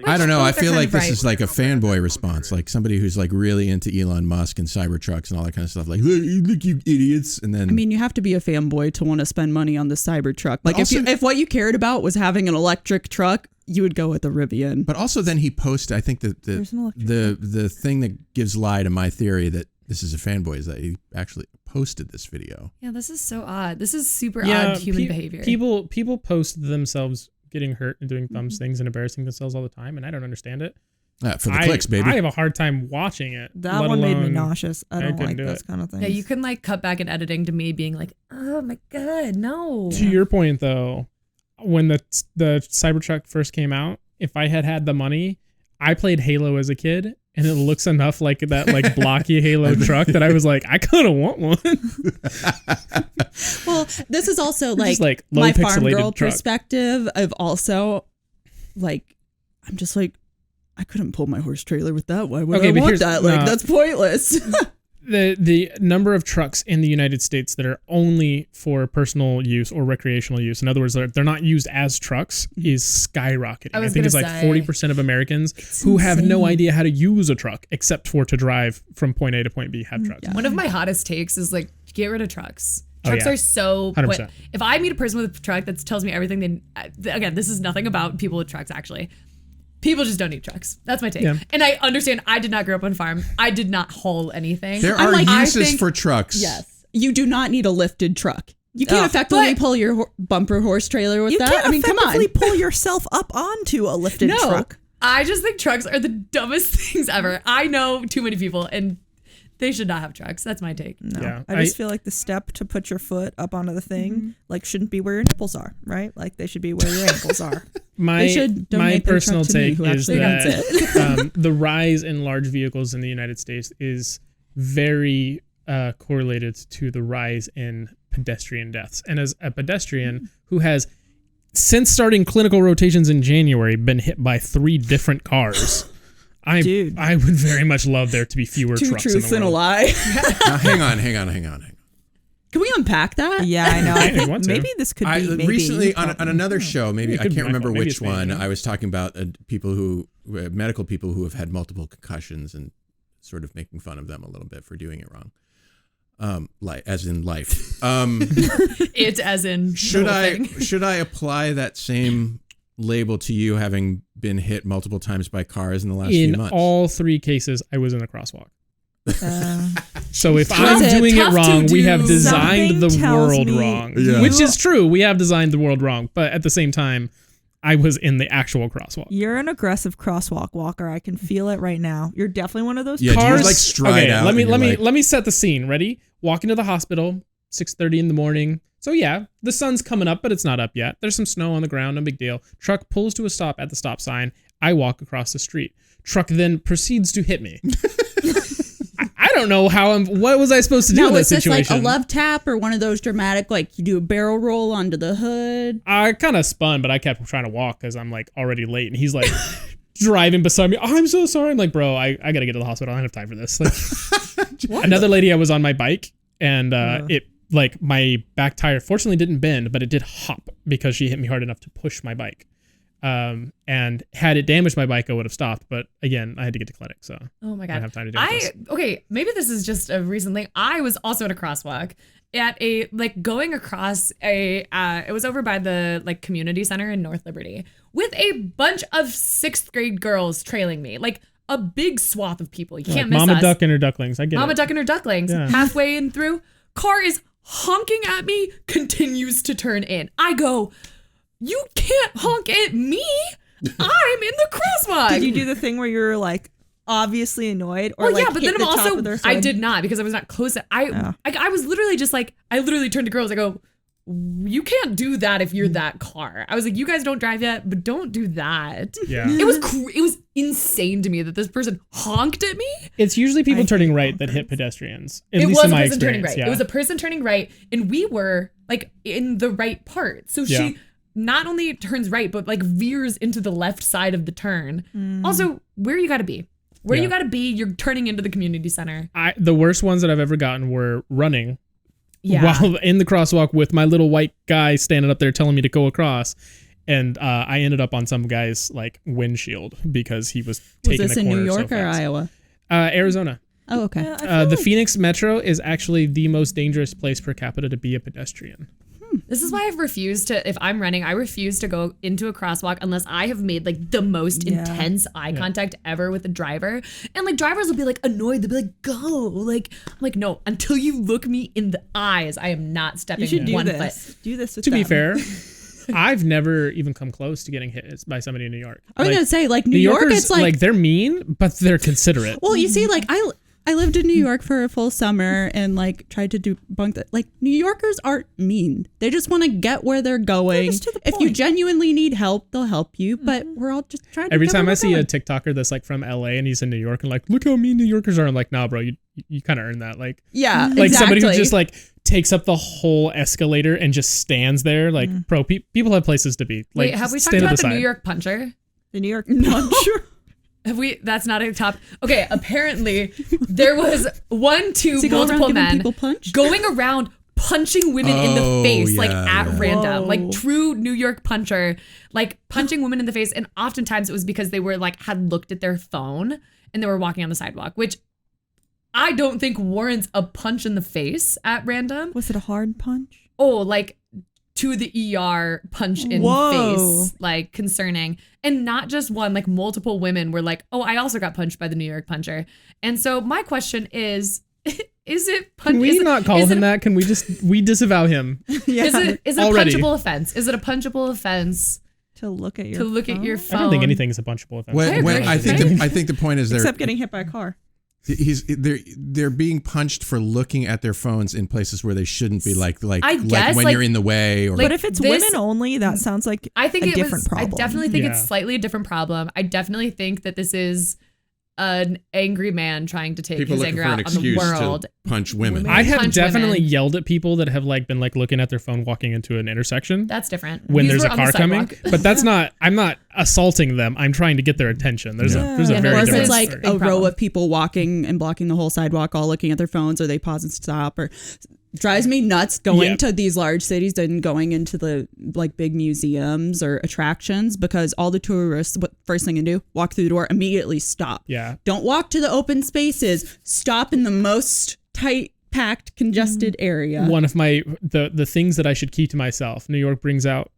I don't know. I They're feel kind like of this right. is like a fanboy response, like somebody who's like really into Elon Musk and Cybertrucks and all that kind of stuff. Like, look, you idiots. And then I mean, you have to be a fanboy to want to spend money on the Cybertruck. Like, also- if what you cared about was having an electric truck, you would go with the Rivian. But also then he posted, I think that There's an electric the thing that gives lie to my theory that this is a fanboy is that he actually posted this video. Yeah, this is so odd. This is super odd human behavior. People post themselves getting hurt and doing thumbs things and embarrassing themselves all the time, and I don't understand it. For the clicks, baby. I have a hard time watching it. That let one made me alone- nauseous. I don't couldn't like do those it. kind of things. Yeah, you can like cut back in editing to me being like, oh my God, no. To your point, though, when the Cybertruck first came out, if I had the money, I played Halo as a kid, and it looks enough like that like blocky Halo truck that I was like, I kind of want one. Well, this is also like, Just, like, low my farm pixelated girl truck. perspective of also like, I'm just like, I couldn't pull my horse trailer with that. Why would Okay, I but want here's- that? Like, nah. that's pointless. The number of trucks in the United States that are only for personal use or recreational use, in other words, they're not used as trucks, is skyrocketing. I was think it's gonna like say. 40% of Americans who have no idea how to use a truck except for to drive from point A to point B have trucks. One of my hottest takes is like, get rid of trucks. Oh, Trucks yeah. are so. 100%. If I meet a person with a truck that tells me everything, again, this is nothing about people with trucks actually. People just don't need trucks. That's my take. Yeah. And I understand. I did not grow up on a farm. I did not haul anything. There I'm are like, I uses think- for trucks. Yes. You do not need a lifted truck. You can't Oh, effectively but- pull your bumper horse trailer with You that. can't I mean, come on. effectively pull yourself up onto a lifted No. truck. I just think trucks are the dumbest things ever. I know too many people, and they should not have trucks. That's my take. No, Yeah, I just feel like the step to put your foot up onto the thing, like, shouldn't be where your nipples are, right? Like, they should be where your ankles are. They should My donate their personal truck to me, take who is actually owns that the rise in large vehicles in the United States is very correlated to the rise in pedestrian deaths. And as a pedestrian who has, since starting clinical rotations in January, been hit by 3 different cars, I would very much love there to be fewer 2 trucks in truths the and a world. lie. Now, hang on. Can we unpack that? Yeah, I know. I If you think want to. maybe this could be maybe Recently on another show, maybe It I could be can't my remember fault. Maybe which it's me, one. you know? I was talking about people who, medical people who have had multiple concussions and sort of making fun of them a little bit for doing it wrong. Like as in life. It's as in Should the whole I thing. should I apply that same label to you having been hit multiple times by cars in the last few In months? all 3 cases, I was in a crosswalk. Uh, So if Tough I'm to- doing it tough to wrong, we have do. designed the Something tells world me wrong. Yeah. Which is true. We have designed the world wrong. But at the same time, I was in the actual crosswalk. you're an aggressive crosswalk walker. I can feel it right now. You're definitely one of those. Yeah, do you Cars, like stride out? Let me and you're like, let me set the scene. Ready? Walk into the hospital, 6:30 in the morning. So yeah, the sun's coming up, but it's not up yet. There's some snow on the ground, no big deal. Truck pulls to a stop at the stop sign. I walk across the street. Truck then proceeds to hit me. I don't know what was I supposed to do Now, in that was this situation? like a love tap or one of those dramatic, like you do a barrel roll onto the hood? I kind of spun, but I kept trying to walk because I'm like already late, and he's like driving beside me. I'm so sorry. I'm like, bro, I gotta get to the hospital. I don't have time for this. Like, another lady, I was on my bike, and it like my back tire fortunately didn't bend, but it did hop because she hit me hard enough to push my bike. And had it damaged my bike, I would have stopped. But again, I had to get to clinic, so Oh my I god! don't have time to do this. Okay, maybe this is just a recent thing. I was also at a crosswalk at a going across a. It was over by the community center in North Liberty with a bunch of 6th grade girls trailing me, like a big swath of people. You can't miss Mama us. duck and her ducklings. I get Mama it. duck and her ducklings. Yeah. Halfway in through, car is honking at me. Continues to turn in. I go, you can't honk at me. I'm in the crosswalk. Did you do the thing where you're like obviously annoyed, or Well, yeah, but hit then the I'm top also of their I foot? did not because I was not close. I was literally just like I literally turned to girls. I go, you can't do that if you're that car. I was like, you guys don't drive yet, but don't do that. Yeah. It was insane to me that this person honked at me. It's usually people I turning hate right that hit honkers. pedestrians. At It least was in a my person turning experience. right. Yeah. It was a person turning right, and we were in the right part. So Yeah. she not only turns right, but veers into the left side of the turn. Also, where you got to be. Where Yeah. you got to be, you're turning into the community center. The worst ones that I've ever gotten were running Yeah. while in the crosswalk with my little white guy standing up there telling me to go across. And I ended up on some guy's windshield because he was Was taking this the in corner New so York or fast. Iowa? Arizona. Oh, okay. Yeah, I feel The like- Phoenix Metro is actually the most dangerous place per capita to be a pedestrian. This is why I've refused to, if I'm running, I refuse to go into a crosswalk unless I have made the most Yeah. intense eye contact ever with a driver. And drivers will be annoyed. They'll be like, go. I'm like, no, until you look me in the eyes, I am not stepping You should do one this. foot. Do this with To be them. fair, I've never even come close to getting hit by somebody in New York. I was gonna say New New York. Yorkers, It's they're mean, but they're considerate. well, you see, I lived in New York for a full summer and tried to debunk that. New Yorkers aren't mean. They just want to get where they're going. just to the If you point. genuinely need help, they'll help you. But we're all just trying to. Every get time where I we're see a going. TikToker that's from LA and he's in New York and look how mean New Yorkers are. I'm like, nah, bro, you kind of earned that. Yeah, Somebody who exactly. just takes up the whole escalator and just stands there. Bro, people have places to be. Wait, have we talked stand at about the side. New York puncher? The New York puncher. Have we? That's not a top. Okay, apparently there was one, two, Does he go around multiple giving men people punch? going around punching women in the Oh, face, yeah, at yeah. random, Whoa. true New York puncher, punching women in the face. And oftentimes it was because they were had looked at their phone and they were walking on the sidewalk, which I don't think warrants a punch in the face at random. Was it a hard punch? Oh, to the ER punch in Whoa. face, like concerning. And not just one, like multiple women were like, oh, I also got punched by the New York puncher. And so my question is it punch? Can we not call him that? Can we disavow him? Yeah. Is it a Already. punchable offense? Is it a punchable offense to look at your phone? I don't think anything is a punchable offense. I think the point is except getting hit by a car. They're being punched for looking at their phones in places where they shouldn't be, like when like, you're in the way, or but if it's this, women only, that sounds like I think a different problem. I definitely think it's slightly a different problem. I definitely think that this is an angry man trying to take his anger out on the world. To punch women. I have definitely yelled at people that have like been like looking at their phone walking into an intersection. That's different. When there's a car coming, but that's not. I'm not assaulting them. I'm trying to get their attention. There's a very or if different. it's like big a row problem. of people walking and blocking the whole sidewalk, all looking at their phones, or they pause and stop, or drives me nuts going to these large cities and going into the like big museums or attractions, because all the tourists, what first thing they do, walk through the door, immediately stop. Yeah. Don't walk to the open spaces. Stop in the most tight packed congested area. One of my the things that I should keep to myself. New York brings out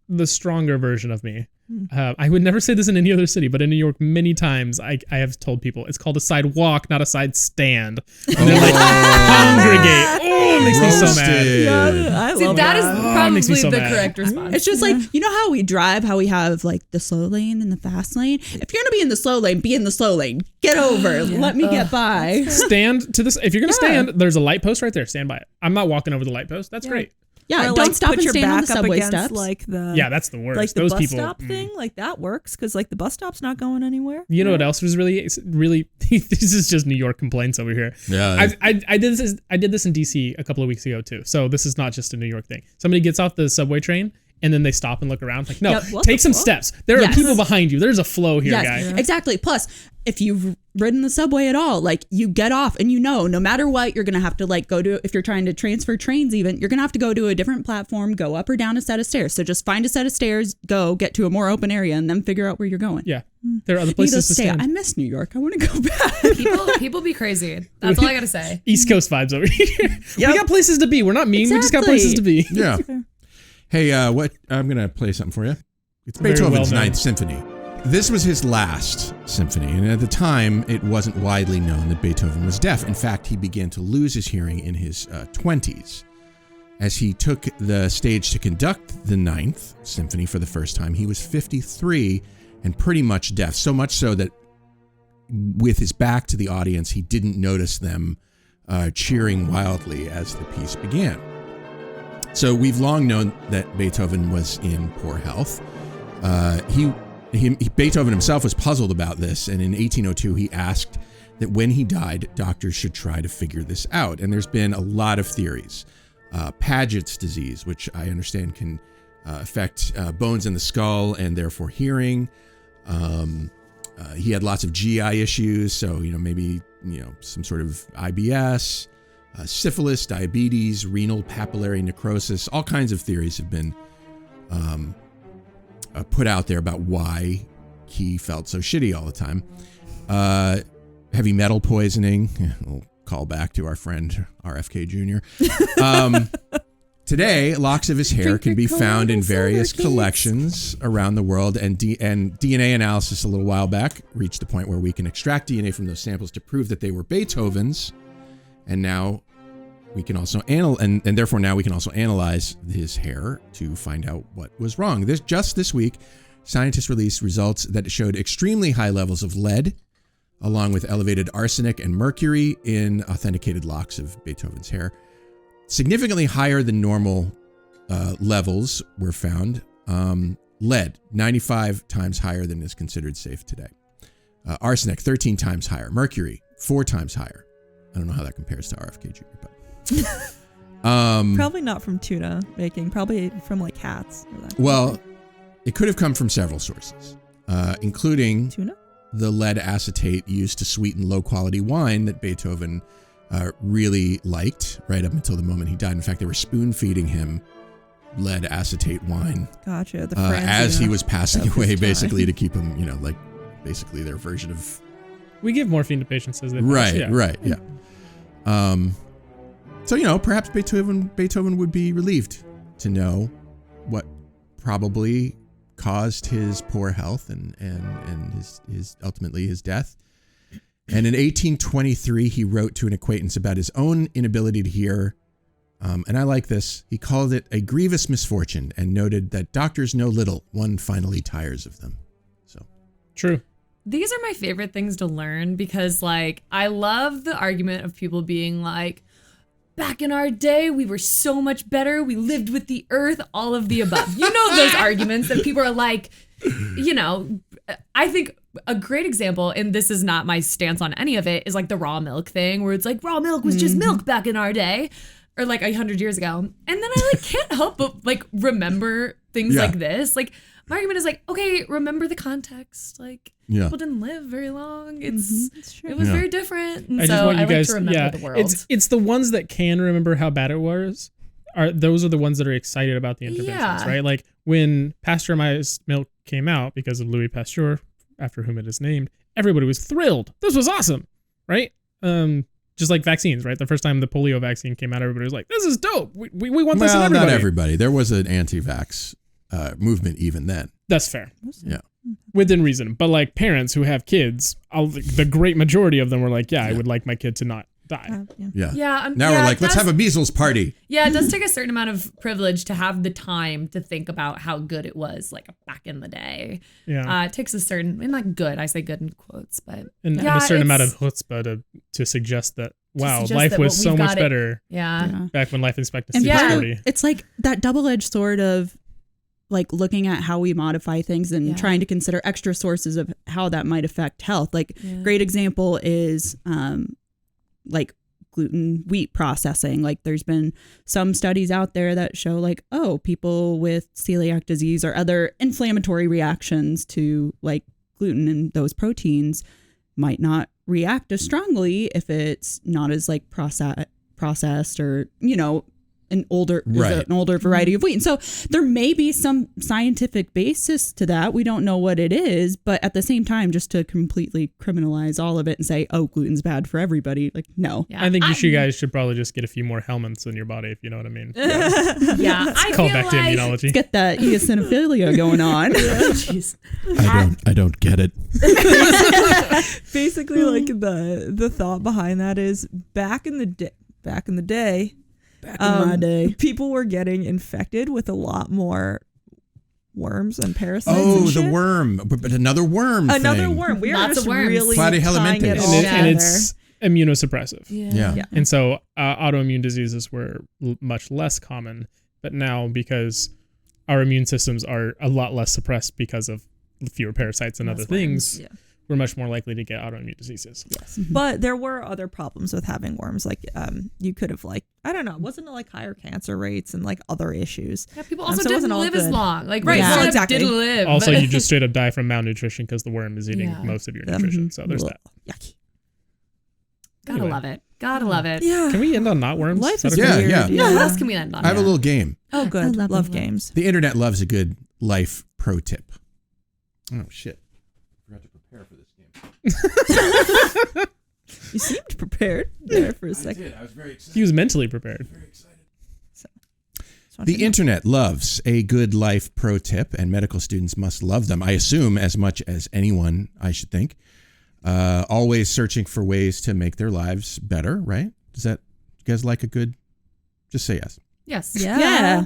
the stronger version of me. I would never say this in any other city, but in New York, many times I have told people it's called a sidewalk, not a side stand. And they're like, congregate. Oh, it makes me so mad. Yeah, I love that is it makes me probably so the mad. correct response. It's just like, you know how we drive, how we have like the slow lane and the fast lane? If you're going to be in the slow lane, be in the slow lane. Get over. Let me get by. Stand to this. If you're going to stand, there's a light post right there. Stand by it. I'm not walking over the light post. That's great. Yeah, Or, don't like, stop put and your stand on the back up subway against, steps. like the Yeah, that's the worst. like the Those bus people. stop thing, like that works because like the bus stop's not going anywhere. You know what else was really this is just New York complaints over here. Yeah. I did this in DC a couple of weeks ago too. So this is not just a New York thing. Somebody gets off the subway train and then they stop and look around like, no, take some steps. There are people behind you. There's a flow here, guy. Exactly. Plus, if you've ridden the subway at all, like you get off and no matter what, you're going to have to like go to, if you're trying to transfer trains even, you're going to have to go to a different platform, go up or down a set of stairs. So just find a set of stairs, get to a more open area and then figure out where you're going. Yeah. There are other places to stand. I miss New York. I want to go back. People be crazy. That's all I got to say. East Coast vibes over here. We got places to be. We're not mean. We just got places to be. Yeah. Hey, I'm gonna play something for you. It's Very Beethoven's well known. Ninth Symphony. This was his last symphony, and at the time, it wasn't widely known that Beethoven was deaf. In fact, he began to lose his hearing in his 20s. As he took the stage to conduct the Ninth Symphony for the first time, he was 53 and pretty much deaf, so much so that with his back to the audience, he didn't notice them cheering wildly as the piece began. So we've long known that Beethoven was in poor health. Beethoven himself was puzzled about this, and in 1802 he asked that when he died, doctors should try to figure this out. And there's been a lot of theories. Paget's disease, which I understand can affect bones in the skull and therefore hearing. He had lots of GI issues, so maybe some sort of IBS. Syphilis, diabetes, renal papillary necrosis, all kinds of theories have been put out there about why he felt so shitty all the time. Heavy metal poisoning, we'll call back to our friend RFK Jr. Today, locks of his hair can be found in various collections around the world, and DNA analysis a little while back reached the point where we can extract DNA from those samples to prove that they were Beethoven's. And now we can also therefore now we can also analyze his hair to find out what was wrong. Just this week, scientists released results that showed extremely high levels of lead, along with elevated arsenic and mercury in authenticated locks of Beethoven's hair. Significantly higher than normal levels were found. Lead, 95 times higher than is considered safe today. Arsenic, 13 times higher. Mercury, 4 times higher. I don't know how that compares to RFK Jr., but Probably not from tuna making, probably from like cats. Well, it could have come from several sources, including Tuna? the lead acetate used to sweeten low-quality wine that Beethoven really liked right up until the moment he died. In fact, they were spoon-feeding him lead acetate wine Gotcha. The as he was passing of away, his time. basically to keep him, like basically their version of... We give morphine to patients as they pass. Right, yeah. So, perhaps Beethoven would be relieved to know what probably caused his poor health and his ultimately his death. And in 1823, he wrote to an acquaintance about his own inability to hear. And I like this. He called it a grievous misfortune and noted that doctors know little. One finally tires of them. So True. These are my favorite things to learn because, like, I love the argument of people being like, back in our day, we were so much better. We lived with the earth, all of the above. You know, those arguments that people are like, you know, I think a great example, and this is not my stance on any of it, is like the raw milk thing where it's like raw milk was just milk back in our day or like 100 years ago. And then I like can't help but like remember things like this. Like my argument is like, okay, remember the context. Like people didn't live very long. It was very different. And I just so want you I guys, like to remember the world. It's the ones that can remember how bad it was. Those are the ones that are excited about the interventions, right? Like when pasteurized milk came out because of Louis Pasteur, after whom it is named, everybody was thrilled. This was awesome, right? Just like vaccines, right? The first time the polio vaccine came out, everybody was like, "This is dope. We want this in everybody." Not everybody. There was an anti-vax movement even then. That's fair. Yeah. Within reason. But like parents who have kids, the great majority of them were like, I would like my kid to not die. Now we're like, let's have a measles party. Yeah, it does take a certain amount of privilege to have the time to think about how good it was like back in the day. Yeah. It takes a certain, and not good, I say good in quotes, but and a certain amount of chutzpah to suggest that, wow, life was so much better back when life expectancy was 40. It's like that double-edged sword of like looking at how we modify things and trying to consider extra sources of how that might affect health. Like great example is like gluten wheat processing. Like there's been some studies out there that show like, oh, people with celiac disease or other inflammatory reactions to like gluten and those proteins might not react as strongly if it's not as like processed or, you know, an older variety of wheat. And so there may be some scientific basis to that. We don't know what it is, but at the same time, just to completely criminalize all of it and say, oh, gluten's bad for everybody. Like, no. I think you guys should probably just get a few more helminths in your body, if you know what I mean. I call feel back to immunology. Let's get that eosinophilia going on. Jeez. I don't get it. Basically, like the thought behind that is back in the day, my day, people were getting infected with a lot more worms and parasites. Oh, and the shit. worm, but another worm. worm. We are Lots just of worms. really Platyhelminthes. tying it all And together. it's immunosuppressive. Yeah. And so autoimmune diseases were much less common, but now because our immune systems are a lot less suppressed because of fewer parasites and other things, we're much more likely to get autoimmune diseases. Yes. But there were other problems with having worms. Like you could have like, I don't know, wasn't it like higher cancer rates and like other issues? Yeah, people also So it didn't wasn't all live as good. long. Like, Right, straight up exactly. didn't live. Also, but- you just straight up die from malnutrition because the worm is eating most of your nutrition. So there's that. Yucky. Gotta love it. Gotta love it. Yeah. Can we end on not worms? Life Is is that okay? Yeah, weird. Yeah, what else can we end on? I have a little game. Oh, good. I Love love games. The internet loves a good life pro tip. Oh, shit. I forgot to prepare for this game. You seemed prepared there for a second. I did. I was very excited. He was mentally prepared. Very excited. So The internet loves a good life pro tip, and medical students must love them, I assume, as much as anyone, I should think. Always searching for ways to make their lives better, right? Does that, you guys like a good, just say yes. Yes. Yeah.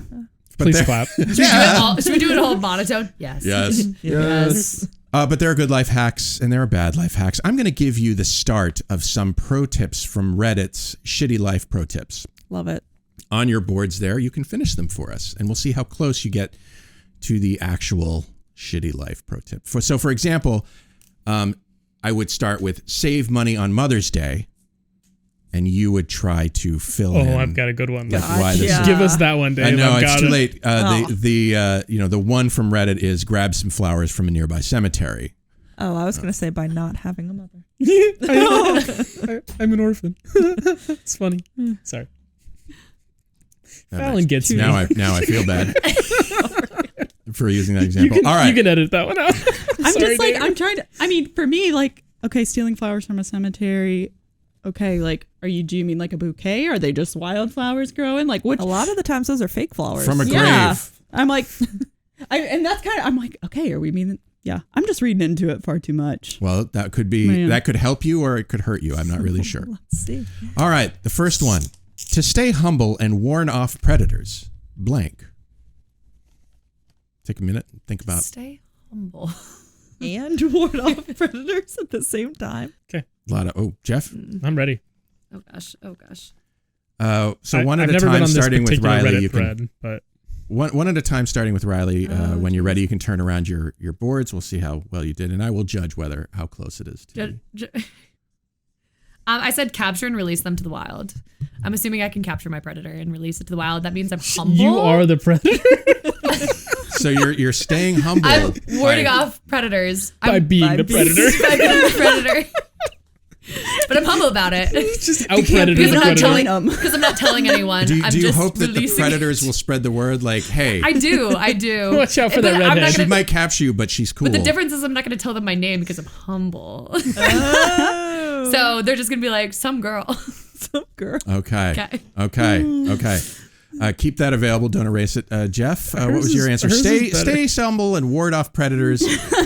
Please clap. Should we do it all monotone? Yes. Yes. Yes. But there are good life hacks and there are bad life hacks. I'm going to give you the start of some pro tips from Reddit's Shitty Life Pro Tips. Love it. On your boards there, you can finish them for us, and we'll see how close you get to the actual Shitty Life Pro Tip. So, for example, I would start with save money on Mother's Day, and you would try to fill in. Oh, I've got a good one. like why this is- Give us that one, Dave. I know I've it's got too it. late. The one from Reddit is grab some flowers from a nearby cemetery. Oh, I was going to say by not having a mother. I'm an orphan. It's funny. Sorry. Fallon gets me. Now I feel bad for using that example. You All right. can edit that one out. I'm Sorry, just like, Dave. I'm trying to, I mean, for me, like, okay, stealing flowers from a cemetery. Okay, like, do you mean like a bouquet? Are they just wildflowers growing? Like, which? A lot of the times those are fake flowers. From a Yeah. grave. I'm like, and that's kind of, I'm like, okay, are we meaning? Yeah, I'm just reading into it far too much. Well, that could be, that could help you or it could hurt you. I'm not really sure. Let's see. All right, the first one. To stay humble and warn off predators, blank. Take a minute and think about. Stay humble. And ward off predators at the same time. Okay. A lot of, Jeff? I'm ready. Oh gosh. So one I've at a never been time, on this starting with particular Riley. Reddit You can thread, but one at a time, starting with Riley. When you're ready, you can turn around your boards. We'll see how well you did, and I will judge how close it is to you. I said capture and release them to the wild. I'm assuming I can capture my predator and release it to the wild. That means I'm humble. You are the predator. So you're staying humble. I'm warding off predators. By being the predator. By being the predator. But I'm humble about it. Just out predator the predator. Because I'm not telling anyone. Do you just hope that the releasing predators will spread the word? Like, hey, I do. Watch out for But that I'm not redhead. she might capture you, but she's cool. But the difference is I'm not going to tell them my name because I'm humble. Oh. So they're just going to be like, some girl. Some girl. Okay. Keep that available. Don't erase it. Jeff, what was your answer? Stay humble and ward off predators.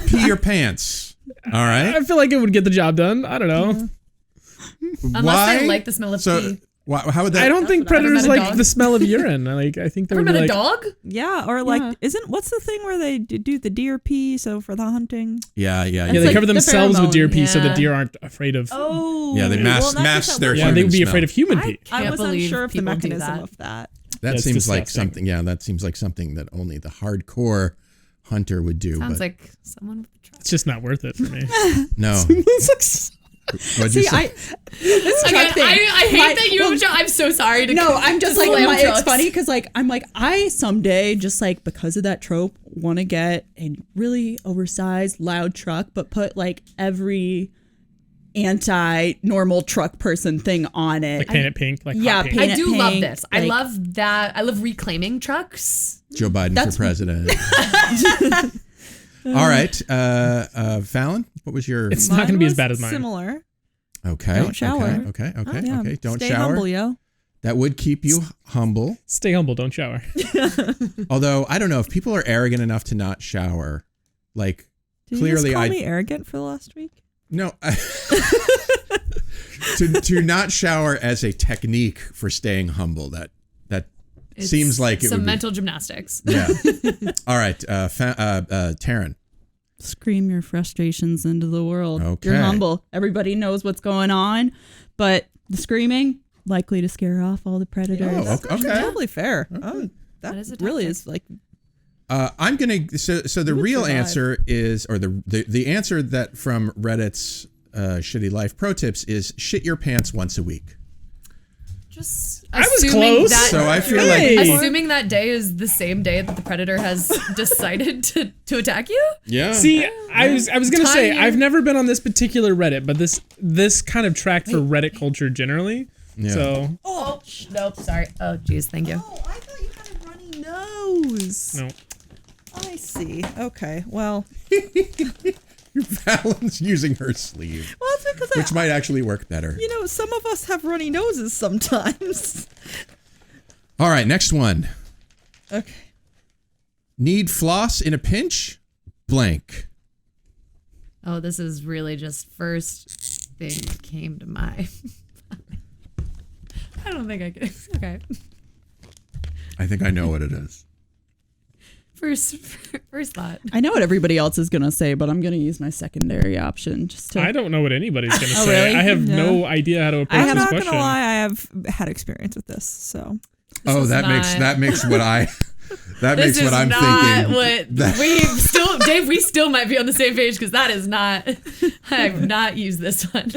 Pee your pants. All right. I feel like it would get the job done. I don't know. Unless they like the smell of pee. How would that? I don't think predators like the smell of urine. I think they would Ever be met like a dog? Yeah, or like, what's the thing where they do the deer pee? So for the hunting. Yeah. Yeah, they like cover the themselves with deer pee so the yeah. deer aren't afraid of. Oh. Yeah, they mask their. Yeah, they would be human afraid of human pee. I Can't was believe unsure of the people do mechanism that. of that. That That's seems like disgusting. something. Yeah, that seems like something that only the hardcore hunter would do. Sounds but like someone with a truck. It's just not worth it for me. no. What'd you say? This Okay, truck thing. I hate that you have. I'm so sorry to. No, I'm just like, slam it's trucks. funny because I'm like, I someday just like because of that trope want to get a really oversized, loud truck, but put like every anti-normal truck person thing on it. Like paint it pink. Like Yeah, hot pink. paint I it do love pink, this. I like- love that. I love reclaiming trucks. Joe Biden for president. All right, Fallon, what was your? It's not going to be as bad as mine. Similar. Okay. Don't shower. Okay. Oh, yeah. Don't Stay shower. humble, yo. That would keep you humble. Stay humble. Don't shower. Although I don't know if people are arrogant enough to not shower. Like Did clearly, you just call me arrogant for the last week? no. To not shower as a technique for staying humble. That It's seems like it some would be. mental gymnastics. Yeah. All right, Taryn. Scream your frustrations into the world. Okay. You're humble. Everybody knows what's going on, but the screaming likely to scare off all the predators. Oh, okay. Totally fair. Oh, that is a really tactic. is like. I'm gonna. So the real survive. answer is, or the answer that from Reddit's shitty life pro tips is shit your pants once a week. Just I was assuming close. That, So I feel Hey. like assuming that day is the same day that the predator has decided to attack you. yeah. See, I was gonna say Tiny. I've never been on this particular Reddit, but this kind of tracked for Reddit culture generally. Yeah. So Oh, nope. Sorry. Oh, geez. Thank you. Oh, I thought you had a runny nose. no, I see. Okay. Well, Fallon's using her sleeve, well, it's because which might actually work better. some of us have runny noses sometimes. All right, next one. Okay. Need floss in a pinch? Blank. Oh, this is really just first thing that came to mind. I don't think I can. Okay. I think I know what it is. First thought. I know what everybody else is gonna say, but I'm gonna use my secondary option just to. I don't know what anybody's gonna Oh, say. really? I have Yeah. no idea how to approach I'm this not question. gonna lie. I have had experience with this, so Oh, is that makes what I that This makes is what I'm not thinking. what we still, Dave. We still might be on the same page because that is not. I have not used this one.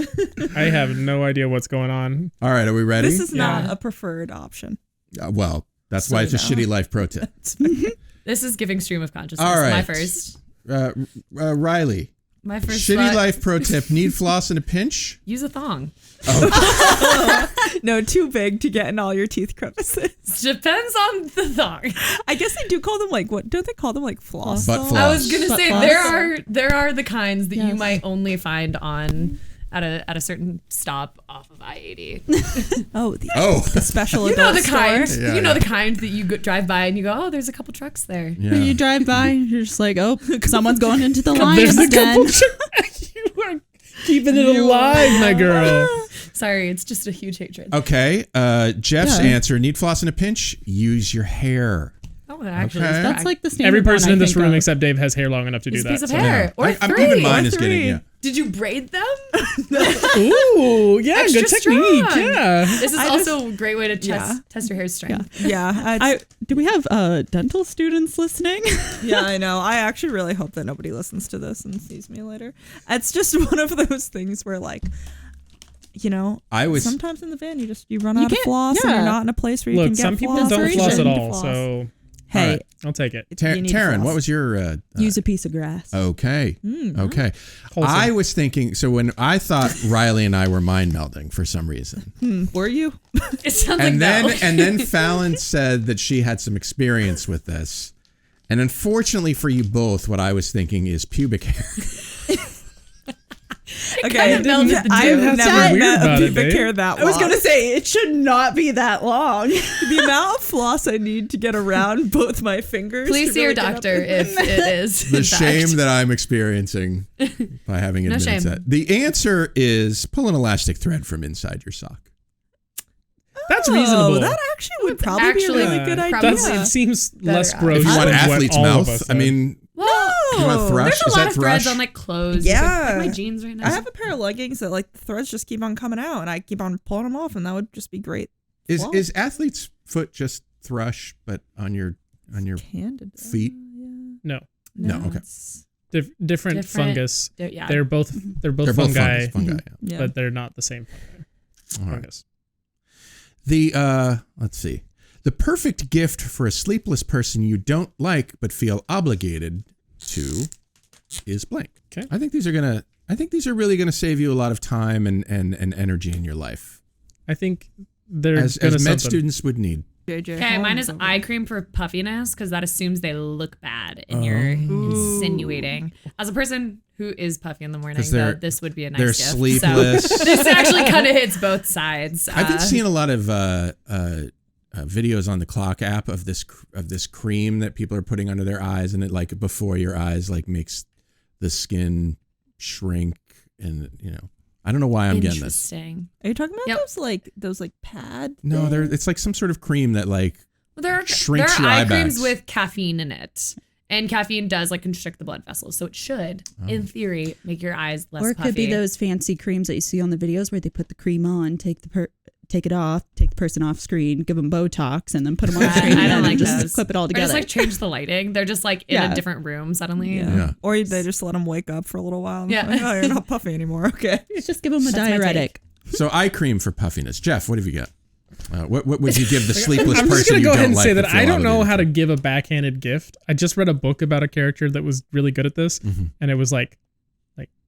I have no idea what's going on. All right, are we ready? this is not Yeah. a preferred option. Well, that's So why it's a you know. shitty life pro tip. This is giving stream of consciousness. All right. My first. Riley, My first. shitty thought, life pro tip: need floss in a pinch? Use a thong. No, too big to get in all your teeth crevices. Depends on the thong. I guess they do call them like what? Don't they call them like floss? Butt thongs? floss. I was gonna Butt say floss. there are the kinds that you Yes. might only find on at a certain stop off of I-80. The special You know adult the kind. store. Yeah, you know yeah. the kind that you drive by and you go, oh, there's a couple trucks there. Yeah. You drive by, you're just like, oh, someone's going into the There's lion's a couple. den. You are keeping it alive, my girl. Sorry, it's just a huge hatred. Okay. Jeff's Yeah. answer: need floss in a pinch. Use your hair. Oh, that actually Okay. is That's like the standard Every person one, in I this think room of. except Dave has hair long enough to do It's a that. piece of so- hair. Or I'm even mine is getting yeah. Did you braid them? Ooh, yeah, Extra good technique. strong. Yeah. This is I also a great way to test your hair strength. Yeah, Do we have dental students listening? yeah, I know. I actually really hope that nobody listens to this and sees me later. It's just one of those things where, like, you know, I was sometimes in the van you run out of can't- floss and yeah. you're not in a place where you Look, can get some people floss. don't or you floss at shouldn't all, floss. so Hey, All right. I'll take it. You need to Taryn, floss. what was your? use a piece of grass. Okay. Okay. Wholesome. I was thinking. So when I thought Riley and I were mind melding for some reason, Were you? It sounds and like then no. and then Fallon said that she had some experience with this, and unfortunately for you both, what I was thinking is pubic hair. kind of melded the I two. have That's never weird met about a it, pubic babe. hair that I was long. going to say, it should not be that long. The amount of floss I need to get around both my fingers. Please to see your really get up doctor in if it is. The in fact. shame that I'm experiencing by having No admitted shame. that. The answer is pull an elastic thread from inside your sock. That's Oh, reasonable. that actually would It's probably be a actually really good idea. That's, it seems less Better gross. If you want than what athlete's all of mouth, us I said. mean, Well, you want thrush? there's a Is lot that of threads thrush? on like clothes. Yeah. Like my jeans right now. I have a pair of leggings that like the threads just keep on coming out, and I keep on pulling them off, and that would just be great. Is floss. is athlete's foot just thrush, but on your Candid feet? No. No, okay. it's- Different fungus. Yeah. They're both They're both fungi, fungus. Yeah. but they're not the same All right. fungus. The let's see. The perfect gift for a sleepless person you don't like but feel obligated to is blank. Okay. I think these are really gonna save you a lot of time and energy in your life. I think they're As gonna med something. students would need. JJ Okay, mine Holmes is over eye cream for puffiness because that assumes they look bad and you're insinuating. As a person who is puffy in the morning, 'Cause they're- though, this would be a nice They're gift. sleepless. So this actually kind of hits both sides. I've been seeing a lot of videos on the Clock app of this cream that people are putting under their eyes, and it like before your eyes like makes the skin shrink, and I don't know why I'm getting this. Interesting. Are you talking about Yep. those pad? No, things? it's like some sort of cream that like Well, there shrinks are your eye eye creams bags. with caffeine in it. And caffeine does like constrict the blood vessels. So it should, in theory, make your eyes less Or it could be puffy. those fancy creams that you see on the videos where they put the cream on, take it off, take the person off screen, give them Botox, and then put them on screen I don't and like just those. clip it all Or together. just like change the lighting. They're just like in Yeah. a different room suddenly. Yeah. Or they just let them wake up for a little while. And Yeah. like, oh, you're not puffy anymore. Okay. just give them a That's my diuretic. so eye cream for puffiness. Jeff, what have you got? What would you give the sleepless I'm person just gonna you go don't ahead and like say but that feel I don't know obligated how to? to give a backhanded gift. I just read a book about a character that was really good at this, and it was like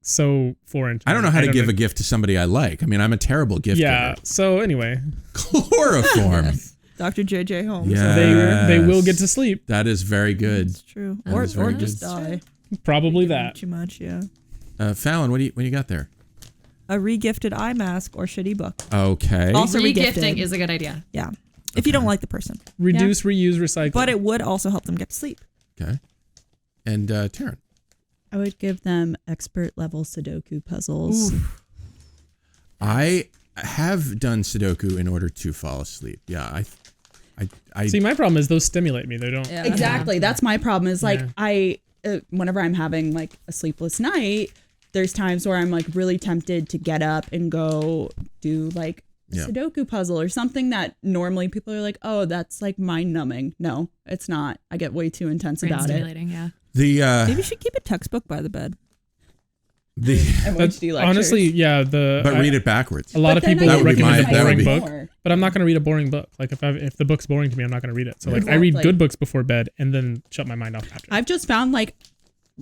so foreign. To I don't me. know how to give a gift to somebody I like. I mean, I'm a terrible gift Yeah. giver. So anyway, Chloroform. Dr. JJ Holmes. Yeah. they will Yes. get to sleep. That is very good. It's true. That Or is very just good. die. Probably that. Too much, yeah. Fallon, what do you got there? A regifted eye mask or shitty book. Okay. Also Regifting regifted. is a good idea. Yeah. If you don't like the person. Reduce, reuse, recycle. But it would also help them get to sleep. Okay. And Taryn. I would give them expert level Sudoku puzzles. I have done Sudoku in order to fall asleep. Yeah, I See, my problem is those stimulate me. They don't. Yeah. Exactly. That's my problem is like Yeah. whenever I'm having like a sleepless night, there's times where I'm like really tempted to get up and go do like a Yeah. Sudoku puzzle or something that normally people are like, oh, that's like mind numbing. No, it's not. I get way too intense Brain about it. stimulating, yeah. the Maybe you should keep a textbook by the bed. the That's, MHD lectures. honestly, yeah. but read it backwards. A lot of But then people I That would be recommend my- a that would boring be- book, but I'm not going to read a boring book. Like if the book's boring to me, I'm not going to read it. So like I Well, read like- good books before bed and then shut my mind off after. I've just found like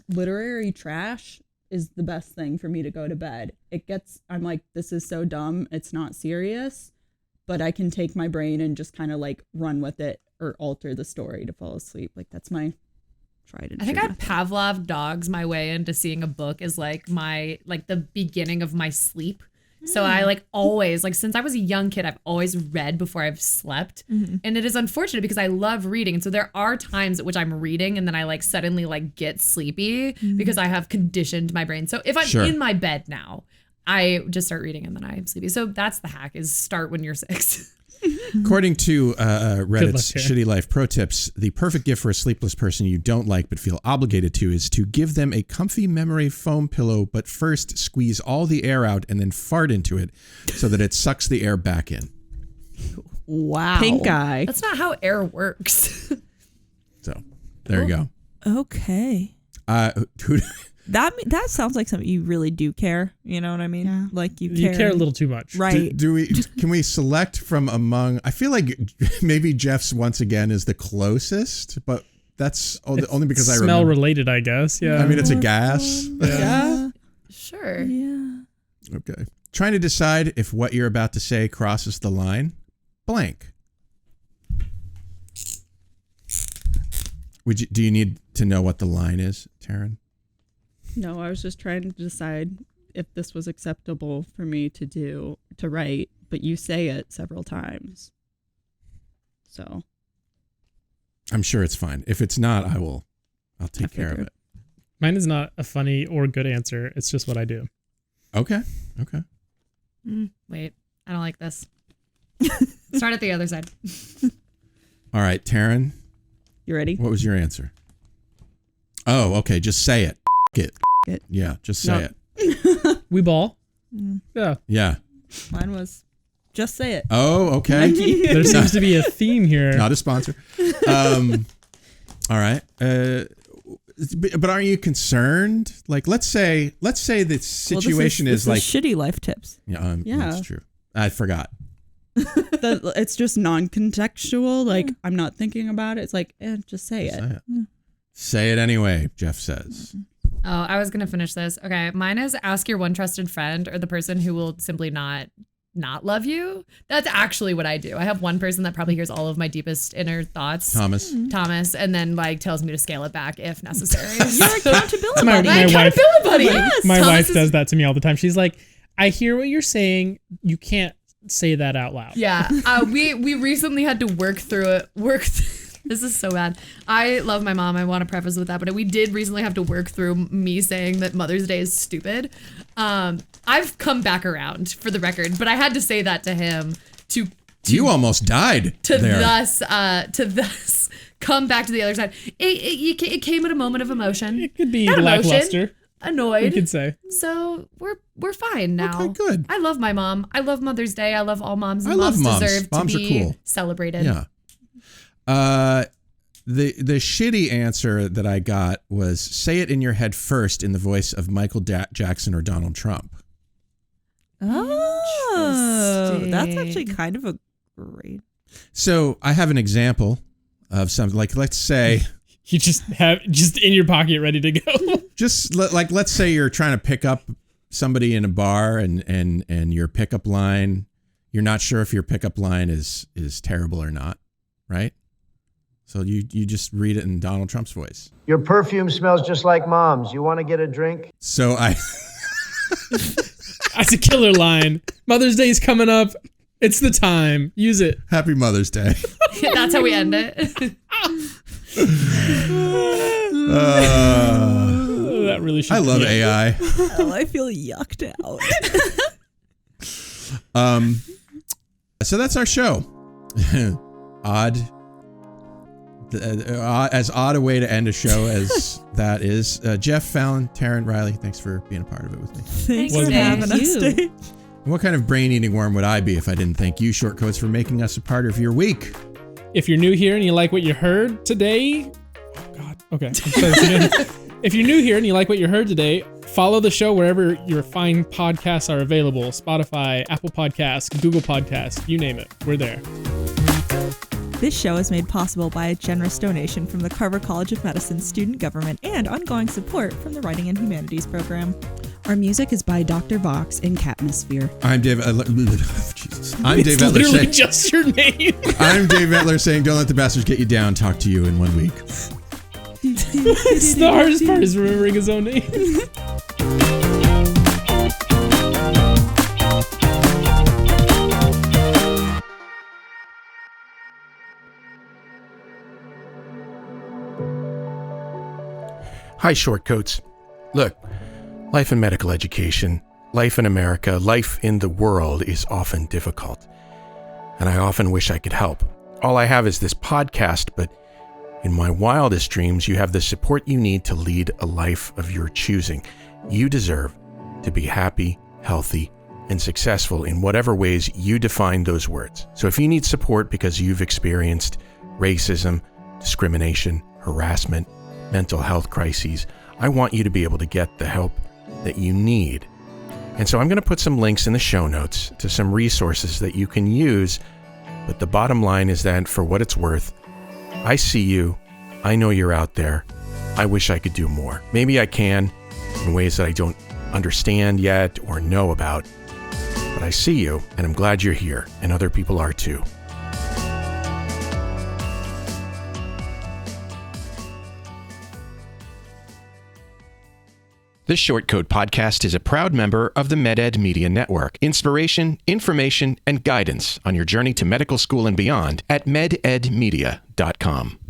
literary trash is the best thing for me to go to bed. I'm like, this is so dumb. It's not serious, but I can take my brain and just kind of like run with it or alter the story to fall asleep. Like that's my tried and I think true I method. Pavlov dogs my way into seeing a book as like the beginning of my sleep. So I like always, like since I was a young kid, I've always read before I've slept. And it is unfortunate because I love reading. And so there are times at which I'm reading and then I like suddenly like get sleepy because I have conditioned my brain. So if I'm in my bed now, I just start reading and then I'm sleepy. So that's the hack, is start when you're 6. According to Reddit's Taryn. Shitty Life Pro Tips, the perfect gift for a sleepless person you don't like but feel obligated to is to give them a comfy memory foam pillow, but first squeeze all the air out and then fart into it so that it sucks the air back in. Wow. Pink eye. That's not how air works. So there you go. Okay. Who- That sounds like something you really do care. You know what I mean? Yeah. Like you You care. care a little too much. Right. Can we select from among? I feel like maybe Jeff's once again is the closest, but that's only because I smell remember. related, I guess. Yeah. I mean, it's a gas. Yeah. Sure. Yeah. Okay. Trying to decide if what you're about to say crosses the line. Blank. Do you need to know what the line is, Taryn? No, I was just trying to decide if this was acceptable for me to write, but you say it several times. So I'm sure it's fine. If it's not, I'll take care of figured. it. Mine is not a funny or good answer. It's just what I do. Okay. Wait, I don't like this. Start at the other side. All right, Taryn, you ready? what was your answer? Oh, okay. Just say it. It. Yeah, just say No. it. We ball. Mm. Yeah. Yeah. Mine was just say it. Oh, okay. There seems to be a theme here. Not a sponsor. All right. But aren't you concerned? Like, let's say the situation this is like, shitty life tips. yeah, Yeah. that's true. I forgot. It's just non-contextual. Like, I'm not thinking about it. It's like, just say it. Say it. Say it anyway, Jeff says. Oh, I was gonna finish this. Okay, mine is ask your one trusted friend or the person who will simply not love you. That's actually what I do. I have one person that probably hears all of my deepest inner thoughts, Thomas. and then like tells me to scale it back if necessary. Your accountability My buddy. wife- accountability buddy. Yes, My Thomas wife is- does that to me all the time. She's like, I hear what you're saying. You can't say that out loud. Yeah, we recently had to work through it. This is so bad. I love my mom. I want to preface with that, but we did recently have to work through me saying that Mother's Day is stupid. I've come back around, for the record, but I had to say that to him to You almost died to there. thus come back to the other side. It came at a moment of emotion. It could be Not emotion, lackluster. We annoyed. could say. So we're fine now. Okay, good. I love my mom. I love Mother's Day. I love all moms. I love moms. Deserve Moms to are be cool. celebrated. Yeah. The shitty answer that I got was say it in your head first in the voice of Michael Jackson or Donald Trump. Oh, that's Interesting. actually kind of a great. So I have an example of something like, let's say, You just have in your pocket, ready to go. let's say you're trying to pick up somebody in a bar and your pickup line, you're not sure if your pickup line is terrible or not, right? So you just read it in Donald Trump's voice. Your perfume smells just like Mom's. You want to get a drink? So I That's a killer line. Mother's Day is coming up. It's the time. Use it. Happy Mother's Day. That's how we end it. That really should I love be it. AI. Oh, I feel yucked out. So that's our show. Odd. As odd a way to end a show as that is. Jeff, Fallon, Taryn, Riley, thanks for being a part of it with me. Thanks Well, for thank having us. you. Dave. And what kind of brain-eating worm would I be if I didn't thank you, Shortcoats, for making us a part of your week? If you're new here and you like what you heard today, oh God, okay. Let's try this again. If you're new here and you like what you heard today, follow the show wherever your fine podcasts are available. Spotify, Apple Podcasts, Google Podcasts, you name it. We're there. This show is made possible by a generous donation from the Carver College of Medicine student government and ongoing support from the Writing and Humanities program. Our music is by Dr. Vox in Catmosphere. I'm Dave. Jesus. I'm It's Dave Etler literally saying. just your name. I'm Dave Etler saying, "Don't let the bastards get you down." Talk to you in 1 week. It's the hardest part is remembering his own name. Hi, shortcoats. Look, life in medical education, life in America, life in the world is often difficult. And I often wish I could help. All I have is this podcast, but in my wildest dreams, you have the support you need to lead a life of your choosing. You deserve to be happy, healthy, and successful in whatever ways you define those words. So if you need support because you've experienced racism, discrimination, harassment, mental health crises, I want you to be able to get the help that you need. And so I'm going to put some links in the show notes to some resources that you can use. But the bottom line is that for what it's worth, I see you. I know you're out there. I wish I could do more. Maybe I can in ways that I don't understand yet or know about. But I see you, and I'm glad you're here, and other people are too. This Shortcode podcast is a proud member of the MedEd Media Network. Inspiration, information, and guidance on your journey to medical school and beyond at mededmedia.com.